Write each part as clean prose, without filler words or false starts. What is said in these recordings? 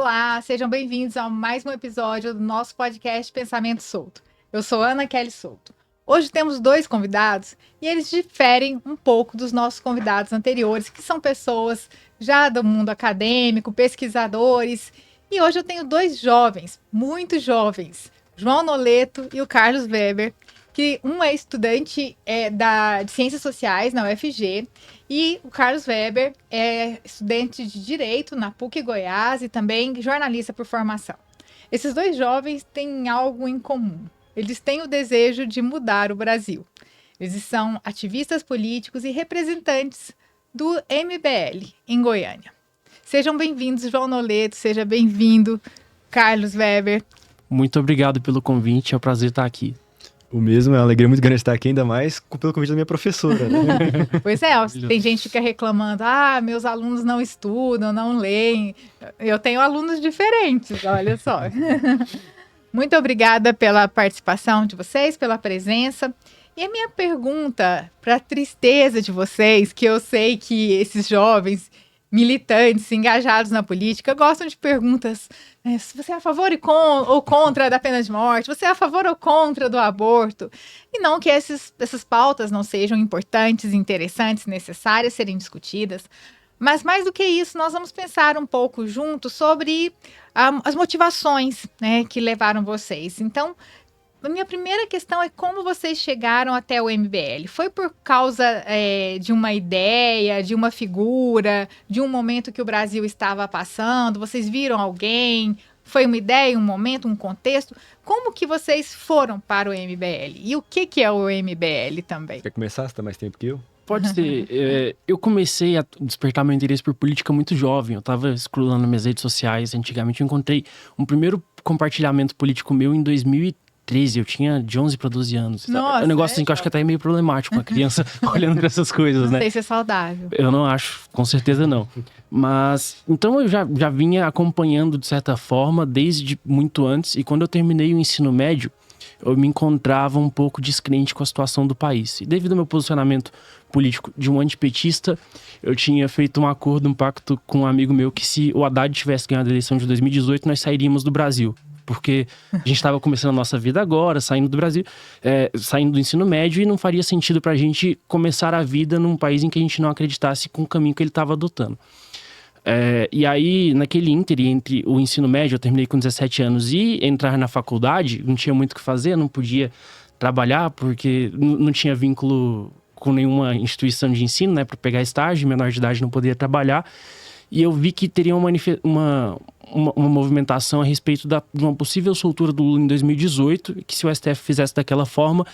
Olá, sejam bem-vindos a mais um episódio do nosso podcast Pensamento Solto. Eu sou Ana Kelly Souto. Hoje temos 2 convidados e eles diferem um pouco dos nossos convidados anteriores, que são pessoas já do mundo acadêmico, pesquisadores. E hoje eu tenho 2 jovens, muito jovens, João Noleto e o Carlos Weber, que um é estudante de Ciências Sociais na UFG e o Carlos Weber é estudante de Direito na PUC Goiás e também jornalista por formação. Esses 2 jovens têm algo em comum. Eles têm o desejo de mudar o Brasil. Eles são ativistas políticos e representantes do MBL em Goiânia. Sejam bem-vindos, João Noleto, seja bem-vindo, Carlos Weber. Muito obrigado pelo convite, é um prazer estar aqui. O mesmo, é uma alegria muito grande estar aqui, ainda mais pelo convite da minha professora. Né? Pois é, tem gente que fica reclamando, meus alunos não estudam, não leem. Eu tenho alunos diferentes, olha só. Muito obrigada pela participação de vocês, pela presença. E a minha pergunta, para a tristeza de vocês, que eu sei que esses jovens militantes, engajados na política, gostam de perguntas, né, se você é a favor ou contra da pena de morte, você é a favor ou contra do aborto, e não que essas pautas não sejam importantes, interessantes, necessárias serem discutidas, mas mais do que isso, nós vamos pensar um pouco juntos sobre as motivações, né, que levaram vocês. Então, a minha primeira questão é como vocês chegaram até o MBL. Foi por causa de uma ideia, de uma figura, de um momento que o Brasil estava passando? Vocês viram alguém? Foi uma ideia, um momento, um contexto? Como que vocês foram para o MBL? E o que é o MBL também? Quer começar? Você está mais tempo que eu? Pode ser. Eu comecei a despertar meu interesse por política muito jovem. Eu estava scrollando minhas redes sociais. Antigamente eu encontrei um primeiro compartilhamento político meu em 2013. Eu tinha de 11 para 12 anos. Nossa, é um negócio assim que eu acho que até é meio problemático uma criança olhando para essas coisas, né? Não sei se é saudável. Eu não acho, com certeza não. Mas, então eu já vinha acompanhando de certa forma desde muito antes. E quando eu terminei o ensino médio, eu me encontrava um pouco descrente com a situação do país. E devido ao meu posicionamento político de um antipetista, eu tinha feito um acordo, um pacto com um amigo meu que se o Haddad tivesse ganhado a eleição de 2018, nós sairíamos do Brasil. Porque a gente estava começando a nossa vida agora, saindo do Brasil, saindo do ensino médio, e não faria sentido para a gente começar a vida num país em que a gente não acreditasse com o caminho que ele estava adotando. E aí, naquele ínterim entre o ensino médio, eu terminei com 17 anos, e entrar na faculdade, não tinha muito o que fazer, não podia trabalhar, porque não tinha vínculo com nenhuma instituição de ensino, né, para pegar estágio, menor de idade não poderia trabalhar. E eu vi que teria uma movimentação a respeito de uma possível soltura do Lula em 2018, que se o STF fizesse daquela forma,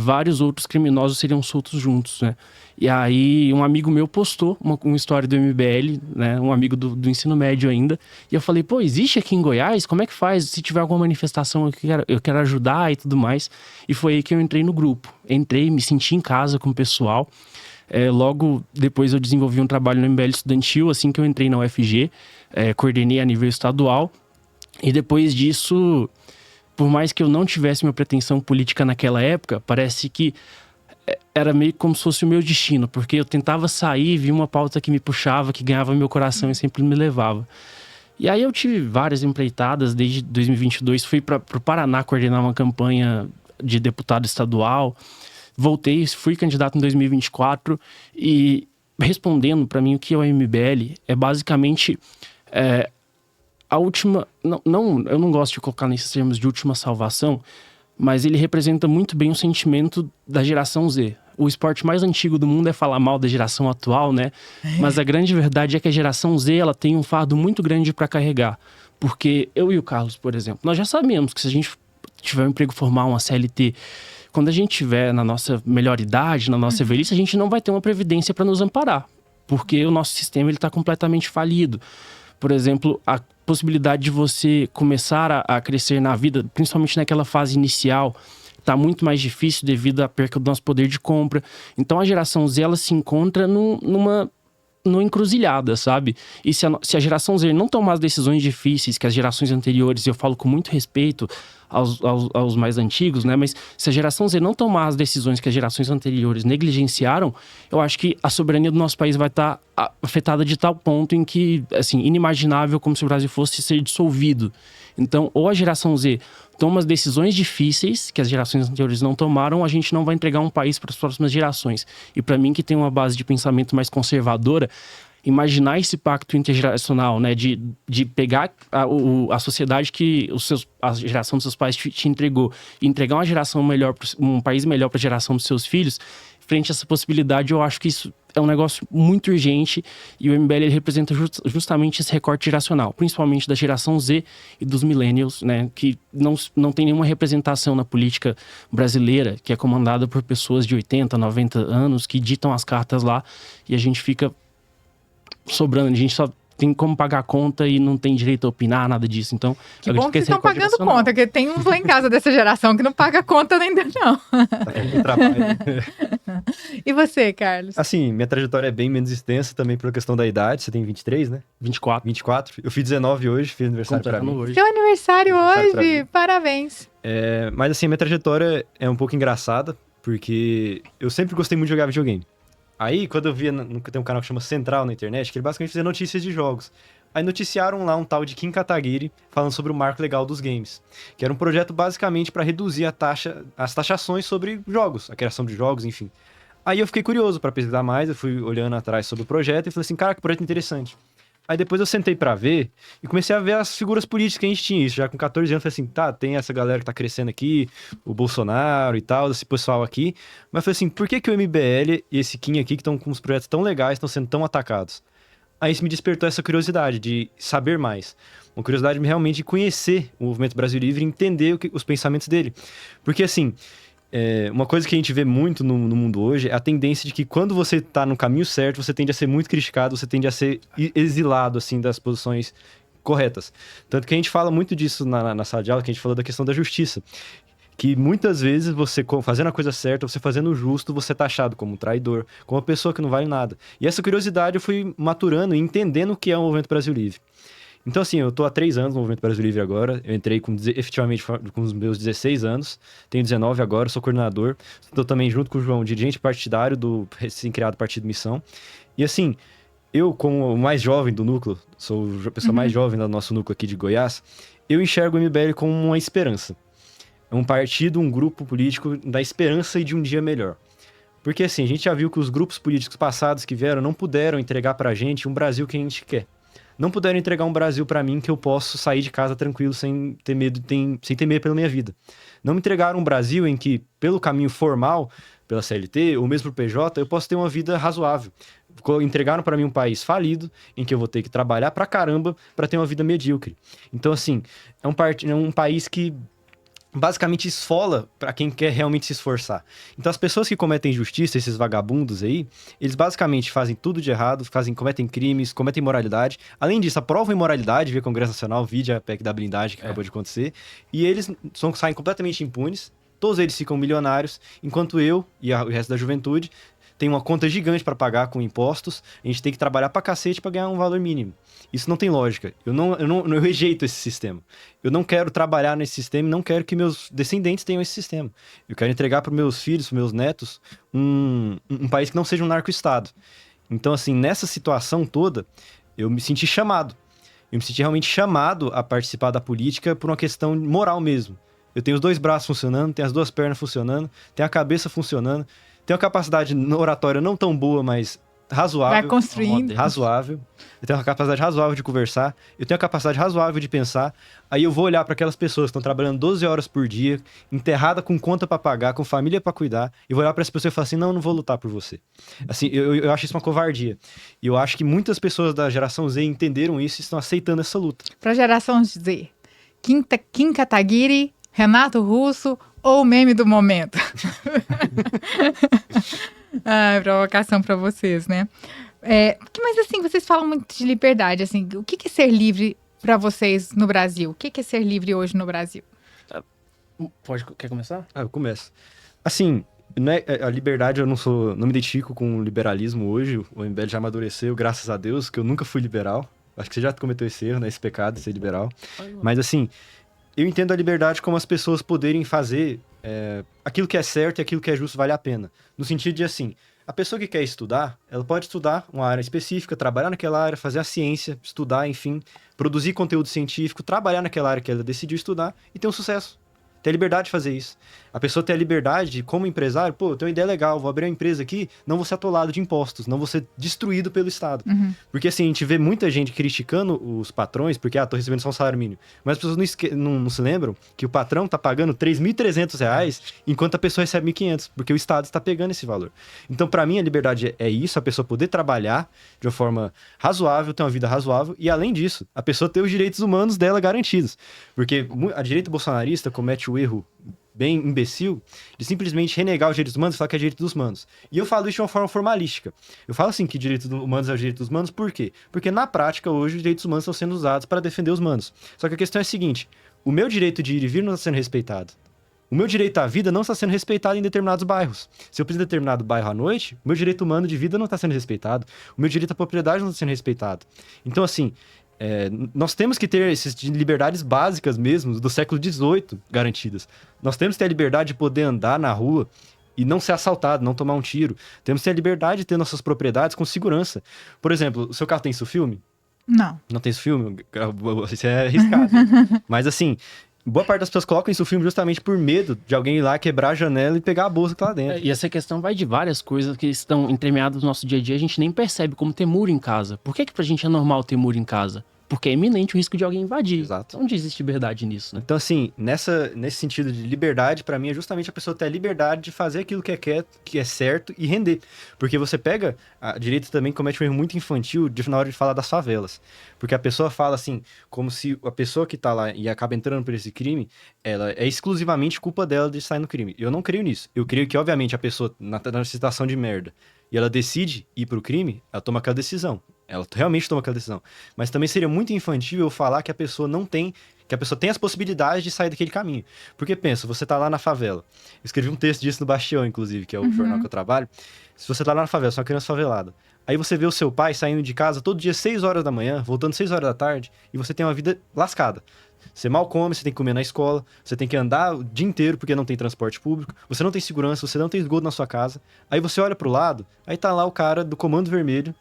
vários outros criminosos seriam soltos juntos, né? E aí um amigo meu postou uma história do MBL, né? Um amigo do ensino médio ainda, e eu falei, pô, existe aqui em Goiás? Como é que faz? Se tiver alguma manifestação eu quero ajudar e tudo mais. E foi aí que eu entrei no grupo. Entrei, me senti em casa com o pessoal. Logo depois eu desenvolvi um trabalho no MBL estudantil, assim que eu entrei na UFG, coordenei a nível estadual, e depois disso, por mais que eu não tivesse minha pretensão política naquela época, parece que era meio como se fosse o meu destino, porque eu tentava sair, vi uma pauta que me puxava, que ganhava meu coração e sempre me levava. E aí eu tive várias empreitadas, desde 2022 fui para o Paraná coordenar uma campanha de deputado estadual. Voltei, fui candidato em 2024 e respondendo para mim o que é o MBL é basicamente a última... eu não gosto de colocar nesses termos de última salvação, mas ele representa muito bem o sentimento da geração Z. O esporte mais antigo do mundo é falar mal da geração atual, né? Mas a grande verdade é que a geração Z ela tem um fardo muito grande para carregar. Porque eu e o Carlos, por exemplo, nós já sabemos que se a gente tiver um emprego formal, uma CLT... Quando a gente estiver na nossa melhor idade, na nossa velhice, a gente não vai ter uma previdência para nos amparar. Porque o nosso sistema está completamente falido. Por exemplo, a possibilidade de você começar a crescer na vida, principalmente naquela fase inicial, está muito mais difícil devido à perca do nosso poder de compra. Então a geração Z ela se encontra numa encruzilhada, sabe? E se a geração Z não tomar as decisões difíceis que as gerações anteriores, eu falo com muito respeito aos mais antigos, né? Mas se a geração Z não tomar as decisões que as gerações anteriores negligenciaram, eu acho que a soberania do nosso país vai estar afetada de tal ponto em que, assim, inimaginável como se o Brasil fosse ser dissolvido. Então, ou a geração Z toma as decisões difíceis que as gerações anteriores não tomaram, a gente não vai entregar um país para as próximas gerações. E para mim, que tem uma base de pensamento mais conservadora, imaginar esse pacto intergeracional, né, de pegar a sociedade que a geração dos seus pais te entregou e entregar uma geração melhor, um país melhor para a geração dos seus filhos, frente a essa possibilidade, eu acho que isso é um negócio muito urgente e o MBL ele representa justamente esse recorte geracional, principalmente da geração Z e dos millennials, né, que não tem nenhuma representação na política brasileira, que é comandada por pessoas de 80, 90 anos que ditam as cartas lá e a gente fica sobrando, a gente só tem como pagar a conta e não tem direito a opinar, nada disso. Então, que bom que vocês estão pagando conta, porque tem uns lá em casa dessa geração que não paga conta ainda não. Tá trabalho. E você, Carlos? Assim, minha trajetória é bem menos extensa também pela questão da idade. Você tem 23, né? 24. 24. Eu fiz 19 hoje, fiz aniversário pra mim. Hoje. Seu aniversário hoje, parabéns. Mas assim, a minha trajetória é um pouco engraçada, porque eu sempre gostei muito de jogar videogame. Aí, quando eu via, tem um canal que chama Central na internet, que ele basicamente fazia notícias de jogos. Aí noticiaram lá um tal de Kim Kataguiri falando sobre o marco legal dos games, que era um projeto basicamente para reduzir as taxações sobre jogos, a criação de jogos, enfim. Aí eu fiquei curioso para pesquisar mais, eu fui olhando atrás sobre o projeto e falei assim, cara, que projeto interessante. Aí depois eu sentei pra ver e comecei a ver as figuras políticas que a gente tinha. Isso já com 14 anos, falei assim, tá, tem essa galera que tá crescendo aqui, o Bolsonaro e tal, esse pessoal aqui. Mas eu falei assim, por que o MBL e esse Kim aqui, que estão com uns projetos tão legais, estão sendo tão atacados? Aí isso me despertou essa curiosidade de saber mais. Uma curiosidade realmente de conhecer o Movimento Brasil Livre e entender os pensamentos dele. Porque assim... uma coisa que a gente vê muito no mundo hoje é a tendência de que quando você tá no caminho certo, você tende a ser muito criticado, você tende a ser exilado, assim, das posições corretas. Tanto que a gente fala muito disso na sala de aula, que a gente falou da questão da justiça. Que muitas vezes você, fazendo a coisa certa, você fazendo o justo, você é taxado como um traidor, como uma pessoa que não vale nada. E essa curiosidade eu fui maturando e entendendo o que é o Movimento Brasil Livre. Então, assim, eu tô há 3 anos no Movimento Brasil Livre agora. Eu entrei efetivamente com os meus 16 anos. Tenho 19 agora, sou coordenador. Estou também junto com o João, dirigente partidário do recém-criado Partido Missão. E, assim, eu, como o mais jovem do núcleo, sou a pessoa mais jovem do nosso núcleo aqui de Goiás, eu enxergo o MBL como uma esperança. É um partido, um grupo político da esperança e de um dia melhor. Porque, assim, a gente já viu que os grupos políticos passados que vieram não puderam entregar pra gente um Brasil que a gente quer. Não puderam entregar um Brasil pra mim que eu posso sair de casa tranquilo sem ter medo, sem temer pela minha vida. Não me entregaram um Brasil em que, pelo caminho formal, pela CLT ou mesmo pro PJ, eu posso ter uma vida razoável. Entregaram pra mim um país falido, em que eu vou ter que trabalhar pra caramba pra ter uma vida medíocre. Então, assim, é um país que basicamente esfola para quem quer realmente se esforçar. Então as pessoas que cometem injustiça, esses vagabundos aí, eles basicamente fazem tudo de errado, cometem crimes, cometem imoralidade. Além disso, aprovam imoralidade via Congresso Nacional, via a PEC da blindagem que acabou de acontecer. E eles saem completamente impunes, todos eles ficam milionários, enquanto eu e o resto da juventude tem uma conta gigante para pagar com impostos, a gente tem que trabalhar pra cacete para ganhar um valor mínimo. Isso não tem lógica. Eu rejeito esse sistema. Eu não quero trabalhar nesse sistema e não quero que meus descendentes tenham esse sistema. Eu quero entregar para meus filhos, para meus netos, um país que não seja um narco-estado. Então, assim, nessa situação toda, eu me senti chamado. Eu me senti realmente chamado a participar da política por uma questão moral mesmo. Eu tenho os 2 braços funcionando, tenho as 2 pernas funcionando, tenho a cabeça funcionando, tenho uma capacidade oratória não tão boa, mas razoável. Vai construindo. Razoável. Eu tenho uma capacidade razoável de conversar. Eu tenho uma capacidade razoável de pensar. Aí eu vou olhar para aquelas pessoas que estão trabalhando 12 horas por dia, enterrada com conta para pagar, com família para cuidar, e vou olhar para essa pessoa e falar assim, não vou lutar por você. Assim, eu acho isso uma covardia. E eu acho que muitas pessoas da geração Z entenderam isso e estão aceitando essa luta. Para a geração Z, Kim Kataguiri, Renato Russo ou o meme do momento? Provocação para vocês, né? Mas assim, vocês falam muito de liberdade, assim, o que é ser livre para vocês no Brasil? O que é ser livre hoje no Brasil? Quer começar? Eu começo. Assim, a liberdade, eu não me identifico com o liberalismo hoje, o MBL já amadureceu, graças a Deus, que eu nunca fui liberal. Acho que você já cometeu esse erro, né, esse pecado de ser liberal. Mas assim, eu entendo a liberdade como as pessoas poderem fazer aquilo que é certo e aquilo que é justo vale a pena. No sentido de, assim, a pessoa que quer estudar, ela pode estudar uma área específica, trabalhar naquela área, fazer a ciência, estudar, enfim, produzir conteúdo científico, trabalhar naquela área que ela decidiu estudar e ter um sucesso. Ter a liberdade de fazer isso. A pessoa ter a liberdade de, como empresário, pô, eu tenho uma ideia legal, vou abrir uma empresa aqui, não vou ser atolado de impostos, não vou ser destruído pelo Estado. Porque assim, a gente vê muita gente criticando os patrões, porque, tô recebendo só um salário mínimo. Mas as pessoas não se lembram que o patrão tá pagando R$ 3.300, enquanto a pessoa recebe 1.500, porque o Estado está pegando esse valor. Então, para mim, a liberdade é isso, a pessoa poder trabalhar de uma forma razoável, ter uma vida razoável, e além disso, a pessoa ter os direitos humanos dela garantidos. Porque a direita bolsonarista comete o erro bem imbecil de simplesmente renegar os direitos humanos e falar que é direito dos humanos. E eu falo isso de uma forma formalística. Eu falo assim que direitos humanos é o direito dos humanos, por quê? Porque na prática hoje os direitos humanos estão sendo usados para defender os humanos. Só que a questão é a seguinte, o meu direito de ir e vir não está sendo respeitado. O meu direito à vida não está sendo respeitado em determinados bairros. Se eu preciso de determinado bairro à noite, o meu direito humano de vida não está sendo respeitado. O meu direito à propriedade não está sendo respeitado. Então, assim, nós temos que ter essas liberdades básicas mesmo do século XVIII garantidas. Nós temos que ter a liberdade de poder andar na rua e não ser assaltado, não tomar um tiro. Temos que ter a liberdade de ter nossas propriedades com segurança. Por exemplo, o seu carro tem isso filme? Não. Não tem isso filme? Isso é arriscado. Mas assim, boa parte das pessoas colocam isso filme justamente por medo de alguém ir lá quebrar a janela e pegar a bolsa que tá lá dentro. E essa questão vai de várias coisas que estão entremeadas no nosso dia a dia, a gente nem percebe, como ter muro em casa. Por que pra gente é normal ter muro em casa? Porque é iminente o risco de alguém invadir. Exato. Onde existe liberdade nisso, né? Então, assim, nesse sentido de liberdade, pra mim, é justamente a pessoa ter a liberdade de fazer aquilo que é certo e render. Porque você pega, a direita também comete um erro muito infantil na hora de falar das favelas. Porque a pessoa fala assim, como se a pessoa que tá lá e acaba entrando por esse crime, ela é exclusivamente culpa dela de sair no crime. Eu não creio nisso. Eu creio que, obviamente, a pessoa, na situação de merda, e ela decide ir pro crime, ela toma aquela decisão. Ela realmente toma aquela decisão. Mas também seria muito infantil eu falar que a pessoa não tem... Que a pessoa tem as possibilidades de sair daquele caminho. Porque pensa, você tá lá na favela. Eu escrevi um texto disso no Bastião, inclusive, que é o jornal que eu trabalho. Se você tá lá na favela, você é uma criança favelada. Aí você vê o seu pai saindo de casa todo dia 6 horas da manhã, voltando 6 horas da tarde, e você tem uma vida lascada. Você mal come, você tem que comer na escola, você tem que andar o dia inteiro porque não tem transporte público, você não tem segurança, você não tem esgoto na sua casa. Aí você olha pro lado, aí tá lá o cara do Comando Vermelho,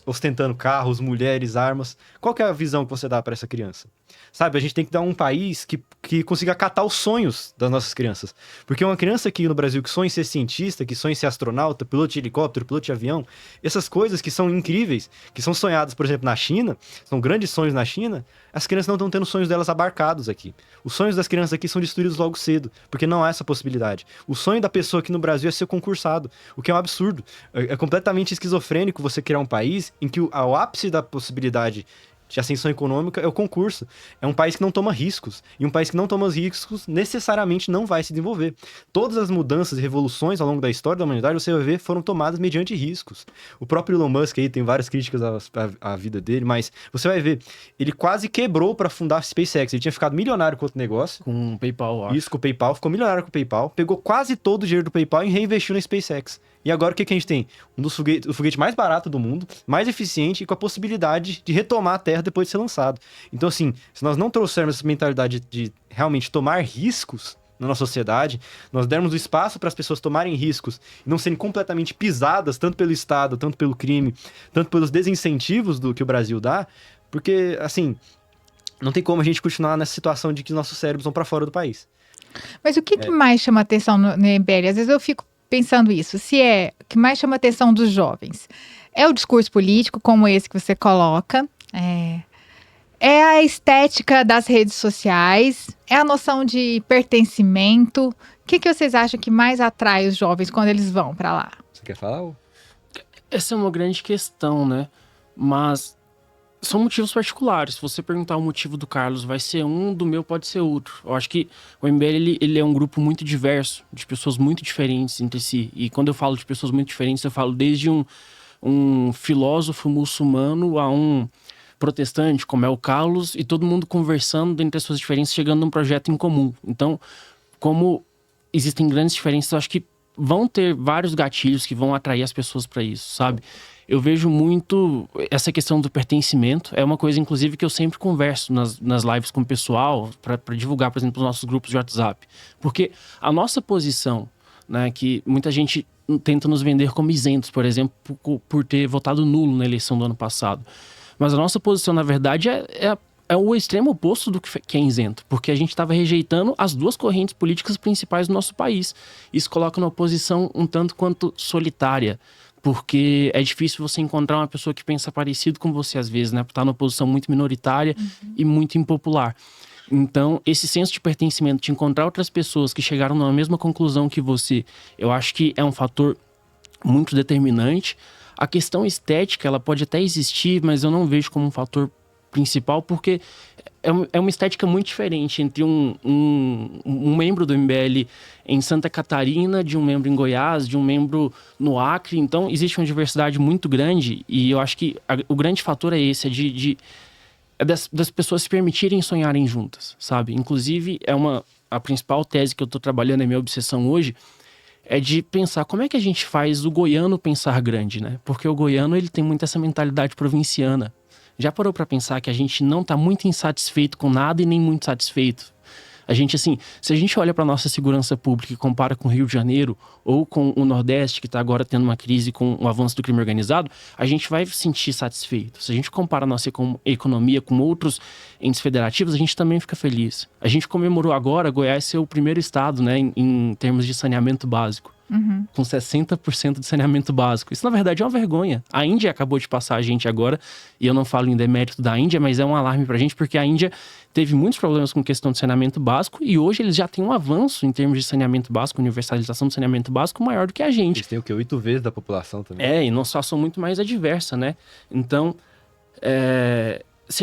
ostentando carros, mulheres, armas. Qual que é a visão que você dá para essa criança? Sabe, a gente tem que dar um país que consiga acatar os sonhos das nossas crianças. Porque uma criança aqui no Brasil que sonha em ser cientista, que sonha em ser astronauta, piloto de helicóptero, piloto de avião, essas coisas que são incríveis, que são sonhadas, por exemplo, na China, são grandes sonhos na China, as crianças não estão tendo os sonhos delas abarcados aqui. Os sonhos das crianças aqui são destruídos logo cedo, porque não há essa possibilidade. O sonho da pessoa aqui no Brasil é ser concursado, o que é um absurdo. É completamente esquizofrênico você criar um país em que o ápice da possibilidade de ascensão econômica é o concurso. É um país que não toma riscos. E um país que não toma os riscos necessariamente não vai se desenvolver. Todas as mudanças e revoluções ao longo da história da humanidade, você vai ver, foram tomadas mediante riscos. O próprio Elon Musk aí tem várias críticas à vida dele, mas você vai ver, ele quase quebrou para fundar a SpaceX. Ele tinha ficado milionário com outro negócio. Com o PayPal, acho. Isso, com o PayPal. Ficou milionário com o PayPal. Pegou quase todo o dinheiro do PayPal e reinvestiu na SpaceX. E agora o que a gente tem? O foguete mais barato do mundo, mais eficiente e com a possibilidade de retomar a Terra depois de ser lançado. Então, assim, se nós não trouxermos essa mentalidade de realmente tomar riscos na nossa sociedade, nós dermos o espaço para as pessoas tomarem riscos e não serem completamente pisadas, tanto pelo Estado, tanto pelo crime, tanto pelos desincentivos do que o Brasil dá, porque, assim, não tem como a gente continuar nessa situação de que nossos cérebros vão para fora do país. Mas o que mais chama atenção no MBL? Às vezes eu fico pensando isso, se é o que mais chama a atenção dos jovens. É o discurso político, como esse que você coloca, é a estética das redes sociais, é a noção de pertencimento. O que vocês acham que mais atrai os jovens quando eles vão para lá? Você quer falar? Essa é uma grande questão, né? Mas são motivos particulares. Se você perguntar o motivo do Carlos, vai ser um, do meu pode ser outro. Eu acho que o MBL ele é um grupo muito diverso, de pessoas muito diferentes entre si. E quando eu falo de pessoas muito diferentes, eu falo desde um filósofo muçulmano a um protestante, como é o Carlos, e todo mundo conversando dentre as suas diferenças, chegando num projeto em comum. Então, como existem grandes diferenças, eu acho que vão ter vários gatilhos que vão atrair as pessoas para isso, sabe? Eu vejo muito essa questão do pertencimento. É uma coisa, inclusive, que eu sempre converso nas lives com o pessoal para divulgar, por exemplo, os nossos grupos de WhatsApp. Porque a nossa posição, né, que muita gente tenta nos vender como isentos, por exemplo, por ter votado nulo na eleição do ano passado. Mas a nossa posição, na verdade, é o extremo oposto do que é isento. Porque a gente estava rejeitando as duas correntes políticas principais do nosso país. Isso coloca uma posição um tanto quanto solitária. Porque é difícil você encontrar uma pessoa que pensa parecido com você às vezes, né? Por estar numa posição muito minoritária e muito impopular. Então, esse senso de pertencimento, de encontrar outras pessoas que chegaram na mesma conclusão que você, eu acho que é um fator muito determinante. A questão estética, ela pode até existir, mas eu não vejo como um fator principal, porque é uma estética muito diferente entre um membro do MBL em Santa Catarina, de um membro em Goiás, de um membro no Acre. Então, existe uma diversidade muito grande e eu acho que o grande fator é esse, das pessoas se permitirem sonharem juntas, sabe? Inclusive, a principal tese que eu estou trabalhando, é minha obsessão hoje, é de pensar como é que a gente faz o goiano pensar grande, né? Porque o goiano, ele tem muito essa mentalidade provinciana. Já parou para pensar que a gente não tá muito insatisfeito com nada e nem muito satisfeito? A gente, assim, se a gente olha para nossa segurança pública e compara com o Rio de Janeiro ou com o Nordeste, que está agora tendo uma crise com o avanço do crime organizado, a gente vai se sentir satisfeito. Se a gente compara a nossa economia com outros entes federativos, a gente também fica feliz. A gente comemorou agora Goiás ser o primeiro estado, né, em termos de saneamento básico. Com 60% de saneamento básico. Isso, na verdade, é uma vergonha. A Índia acabou de passar a gente agora, e eu não falo em demérito da Índia, mas é um alarme pra gente, porque a Índia teve muitos problemas com questão de saneamento básico, e hoje eles já têm um avanço em termos de saneamento básico, universalização do saneamento básico, maior do que a gente. Eles têm o quê? 8 vezes da população também. E numa situação muito mais adversa, né? Então,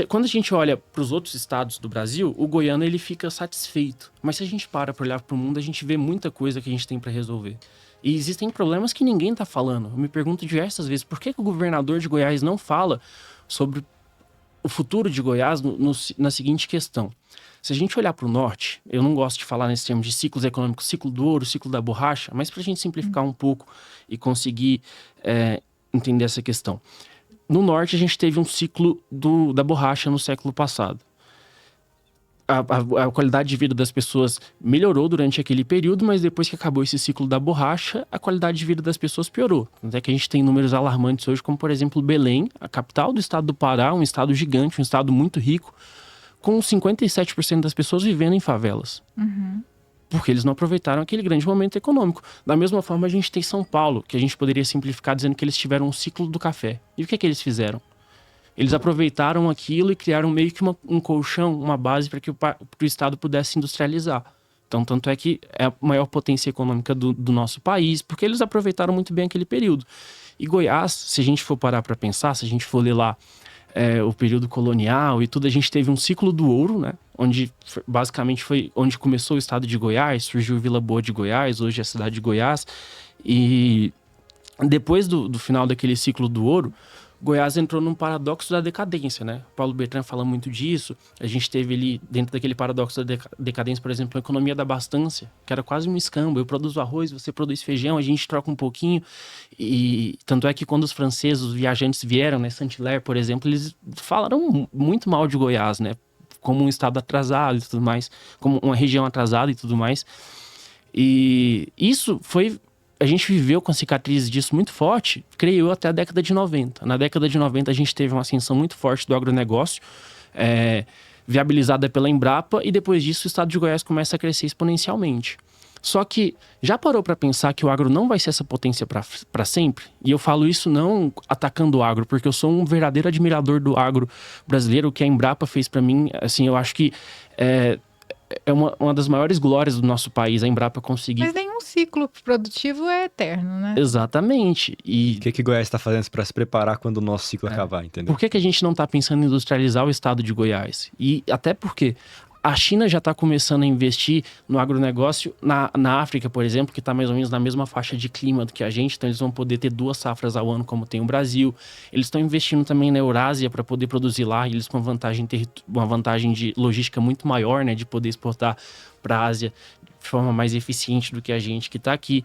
quando a gente olha para os outros estados do Brasil, o goiano, ele fica satisfeito. Mas se a gente para olhar para o mundo, a gente vê muita coisa que a gente tem para resolver. E existem problemas que ninguém está falando. Eu me pergunto diversas vezes, por que o governador de Goiás não fala sobre o futuro de Goiás na seguinte questão? Se a gente olhar para o norte, eu não gosto de falar nesse termo de ciclos econômicos, ciclo do ouro, ciclo da borracha, mas para a gente simplificar um pouco e conseguir entender essa questão. No norte, a gente teve um ciclo da borracha no século passado. A qualidade de vida das pessoas melhorou durante aquele período, mas depois que acabou esse ciclo da borracha, a qualidade de vida das pessoas piorou. Até que a gente tem números alarmantes hoje, como por exemplo Belém, a capital do estado do Pará, um estado gigante, um estado muito rico, com 57% das pessoas vivendo em favelas. Porque eles não aproveitaram aquele grande momento econômico. Da mesma forma, a gente tem São Paulo, que a gente poderia simplificar dizendo que eles tiveram um ciclo do café. E o que é que eles fizeram? Eles aproveitaram aquilo e criaram meio que um colchão, uma base para que o Estado pudesse industrializar. Então, tanto é que é a maior potência econômica do nosso país, porque eles aproveitaram muito bem aquele período. E Goiás, se a gente for parar para pensar, se a gente for ler lá o período colonial e tudo, a gente teve um ciclo do ouro, né? Onde basicamente foi onde começou o estado de Goiás, surgiu Vila Boa de Goiás, hoje é a cidade de Goiás. E depois do final daquele ciclo do ouro, Goiás entrou num paradoxo da decadência, né? Paulo Bertrand fala muito disso. A gente teve ali, dentro daquele paradoxo da decadência, por exemplo, a economia da abastança, que era quase um escambo. Eu produzo arroz, você produz feijão, a gente troca um pouquinho. E tanto é que quando os franceses, os viajantes vieram, né? Saint-Hilaire, por exemplo, eles falaram muito mal de Goiás, né? Como um estado atrasado e tudo mais, como uma região atrasada e tudo mais. E isso foi... A gente viveu com cicatrizes disso muito forte, creio eu, até a década de 90. Na década de 90, a gente teve uma ascensão muito forte do agronegócio, viabilizada pela Embrapa, e depois disso o estado de Goiás começa a crescer exponencialmente. Só que já parou para pensar que o agro não vai ser essa potência para sempre? E eu falo isso não atacando o agro, porque eu sou um verdadeiro admirador do agro brasileiro. O que a Embrapa fez para mim, assim, eu acho que é uma das maiores glórias do nosso país, a Embrapa conseguir... Mas nenhum ciclo produtivo é eterno, né? Exatamente. E o que Goiás está fazendo para se preparar quando o nosso ciclo acabar, entendeu? Por que a gente não está pensando em industrializar o estado de Goiás? E até porque a China já está começando a investir no agronegócio na África, por exemplo, que está mais ou menos na mesma faixa de clima do que a gente, então eles vão poder ter 2 safras ao ano, como tem o Brasil. Eles estão investindo também na Eurásia para poder produzir lá, e eles com uma vantagem de logística muito maior, né, de poder exportar para a Ásia de forma mais eficiente do que a gente que está aqui.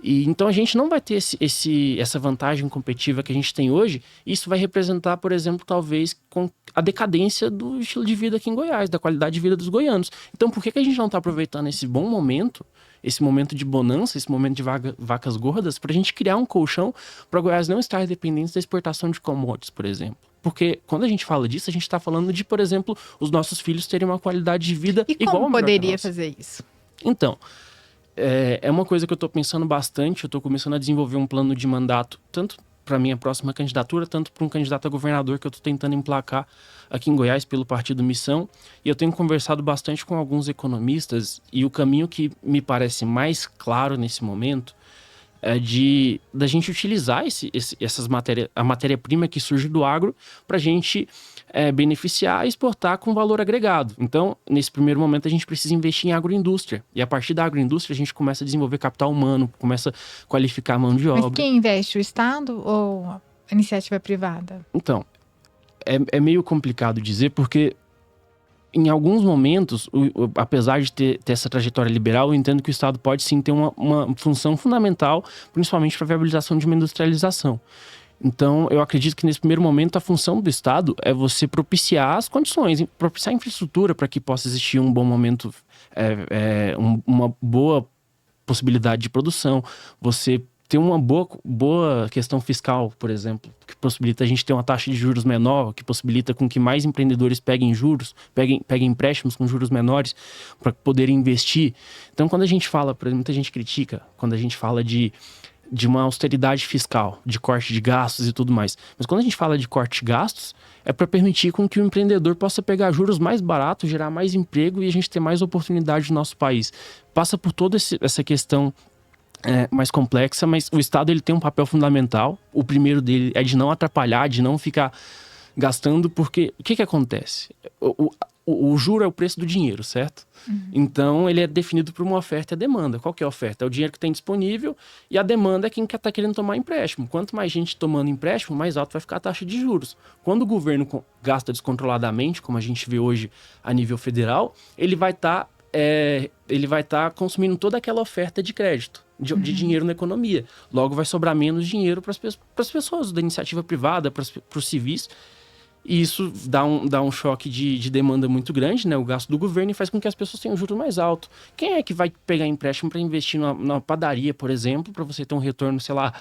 E então a gente não vai ter essa vantagem competitiva que a gente tem hoje. Isso vai representar, por exemplo, talvez com a decadência do estilo de vida aqui em Goiás, da qualidade de vida dos goianos. Então por que a gente não está aproveitando esse bom momento, esse momento de bonança, esse momento de vacas gordas, para a gente criar um colchão para Goiás não estar dependente da exportação de commodities, por exemplo? Porque quando a gente fala disso, a gente está falando de, por exemplo, os nossos filhos terem uma qualidade de vida igual ao como melhor que poderia nós. fazer isso? Então, é uma coisa que eu estou pensando bastante. Eu estou começando a desenvolver um plano de mandato, tanto para minha próxima candidatura, tanto para um candidato a governador que eu estou tentando emplacar aqui em Goiás pelo Partido Missão. E eu tenho conversado bastante com alguns economistas, e o caminho que me parece mais claro nesse momento é da gente utilizar a matéria-prima que surge do agro para a gente beneficiar e exportar com valor agregado. Então, nesse primeiro momento, a gente precisa investir em agroindústria. E a partir da agroindústria, a gente começa a desenvolver capital humano, começa a qualificar a mão de obra. Mas quem investe? O Estado ou a iniciativa privada? Então, é meio complicado dizer, porque em alguns momentos, apesar de ter essa trajetória liberal, eu entendo que o Estado pode sim ter uma função fundamental, principalmente para a viabilização de uma industrialização. Então, eu acredito que nesse primeiro momento a função do Estado é você propiciar as condições, propiciar a infraestrutura para que possa existir um bom momento, uma boa possibilidade de produção, você ter uma boa questão fiscal, por exemplo, que possibilita a gente ter uma taxa de juros menor, que possibilita com que mais empreendedores peguem empréstimos com juros menores para poderem investir. Então, quando a gente fala, por exemplo, muita gente critica, quando a gente fala de uma austeridade fiscal, de corte de gastos e tudo mais. Mas quando a gente fala de corte de gastos, é para permitir com que o empreendedor possa pegar juros mais baratos, gerar mais emprego e a gente ter mais oportunidade no nosso país. Passa por toda essa questão mais complexa, mas o Estado ele tem um papel fundamental. O primeiro dele é de não atrapalhar, de não ficar gastando, porque o que acontece? O juro é o preço do dinheiro, certo? Uhum. Então, ele é definido por uma oferta e demanda. Qual que é a oferta? É o dinheiro que tem disponível, e a demanda é quem está querendo tomar empréstimo. Quanto mais gente tomando empréstimo, mais alto vai ficar a taxa de juros. Quando o governo gasta descontroladamente, como a gente vê hoje a nível federal, ele vai estar consumindo toda aquela oferta de crédito, de dinheiro na economia. Logo, vai sobrar menos dinheiro para as pessoas da iniciativa privada, para os civis. E isso dá um choque de demanda muito grande, né? O gasto do governo, e faz com que as pessoas tenham juros mais altos. Quem é que vai pegar empréstimo para investir numa padaria, por exemplo, para você ter um retorno, sei lá,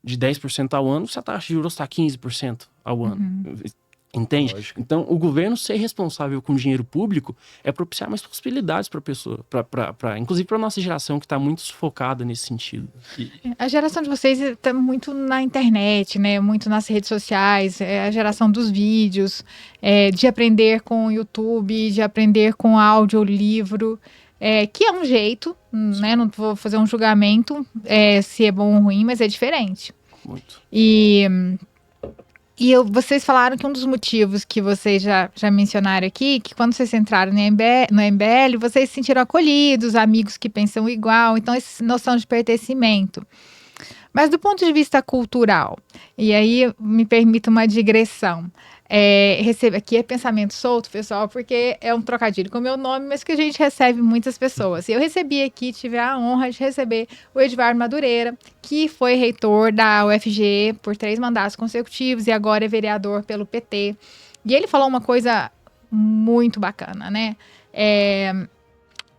de 10% ao ano, se a taxa de juros está 15% ao ano? Entende? Lógico. Então, o governo ser responsável com dinheiro público é propiciar mais possibilidades para a pessoa, inclusive para a nossa geração, que está muito sufocada nesse sentido. A geração de vocês está muito na internet, né? Muito nas redes sociais, a geração dos vídeos, de aprender com o YouTube, de aprender com áudio, livro, que é um jeito, né? Não vou fazer um julgamento se é bom ou ruim, mas é diferente. Muito. Vocês falaram que um dos motivos que vocês já mencionaram aqui, que quando vocês entraram no MBL, vocês se sentiram acolhidos, amigos que pensam igual, então essa noção de pertencimento. Mas do ponto de vista cultural, e aí me permita uma digressão, aqui é pensamento solto, pessoal, porque é um trocadilho com o meu nome, mas que a gente recebe muitas pessoas. Eu recebi aqui, tive a honra de receber o Edvar Madureira, que foi reitor da UFG por 3 mandatos consecutivos e agora é vereador pelo PT. E ele falou uma coisa muito bacana, né?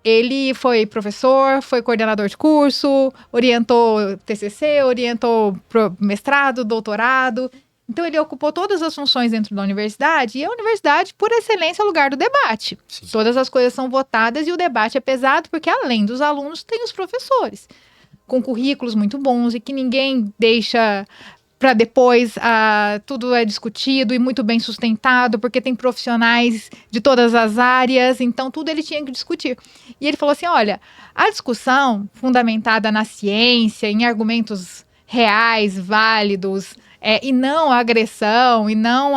Ele foi professor, foi coordenador de curso, orientou TCC, orientou mestrado, doutorado. Então, ele ocupou todas as funções dentro da universidade, e a universidade, por excelência, é o lugar do debate. Sim. Todas as coisas são votadas e o debate é pesado, porque além dos alunos, tem os professores, com currículos muito bons e que ninguém deixa para depois, tudo é discutido e muito bem sustentado, porque tem profissionais de todas as áreas, então tudo ele tinha que discutir. E ele falou assim, olha, a discussão fundamentada na ciência, em argumentos reais, válidos, e não a agressão, e não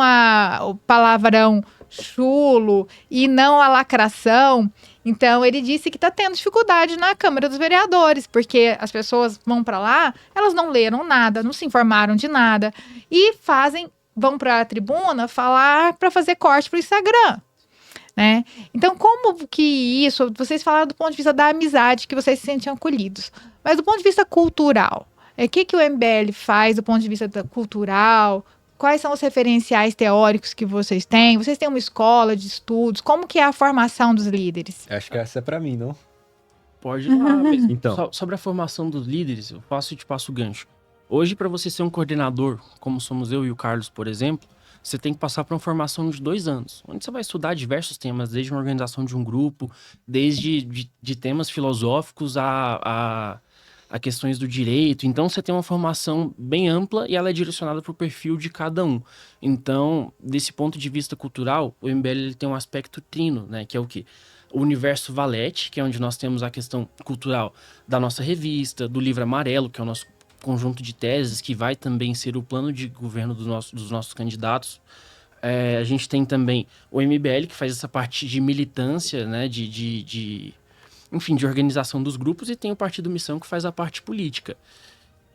o palavrão chulo, e não a lacração. Então, ele disse que está tendo dificuldade na Câmara dos Vereadores, porque as pessoas vão para lá, elas não leram nada, não se informaram de nada, e vão para a tribuna falar para fazer corte para o Instagram. né? Então, como que isso... Vocês falaram do ponto de vista da amizade, que vocês se sentiam acolhidos. Mas do ponto de vista cultural, o que o MBL faz do ponto de vista cultural? Quais são os referenciais teóricos que vocês têm? Vocês têm uma escola de estudos? Como que é a formação dos líderes? Acho que essa é pra mim, não? Pode ir lá. Mas Então. sobre a formação dos líderes, eu te passo o gancho. Hoje, para você ser um coordenador, como somos eu e o Carlos, por exemplo, você tem que passar por uma formação de 2 anos, onde você vai estudar diversos temas, desde uma organização de um grupo, desde de temas filosóficos a questões do direito. Então, você tem uma formação bem ampla e ela é direcionada para o perfil de cada um. Então, desse ponto de vista cultural, o MBL ele tem um aspecto trino, né? Que é o quê? O universo Valete, que é onde nós temos a questão cultural da nossa revista, do livro amarelo, que é o nosso conjunto de teses, que vai também ser o plano de governo dos nossos candidatos. A gente tem também o MBL, que faz essa parte de militância, né? Enfim, de organização dos grupos, e tem o Partido Missão, que faz a parte política.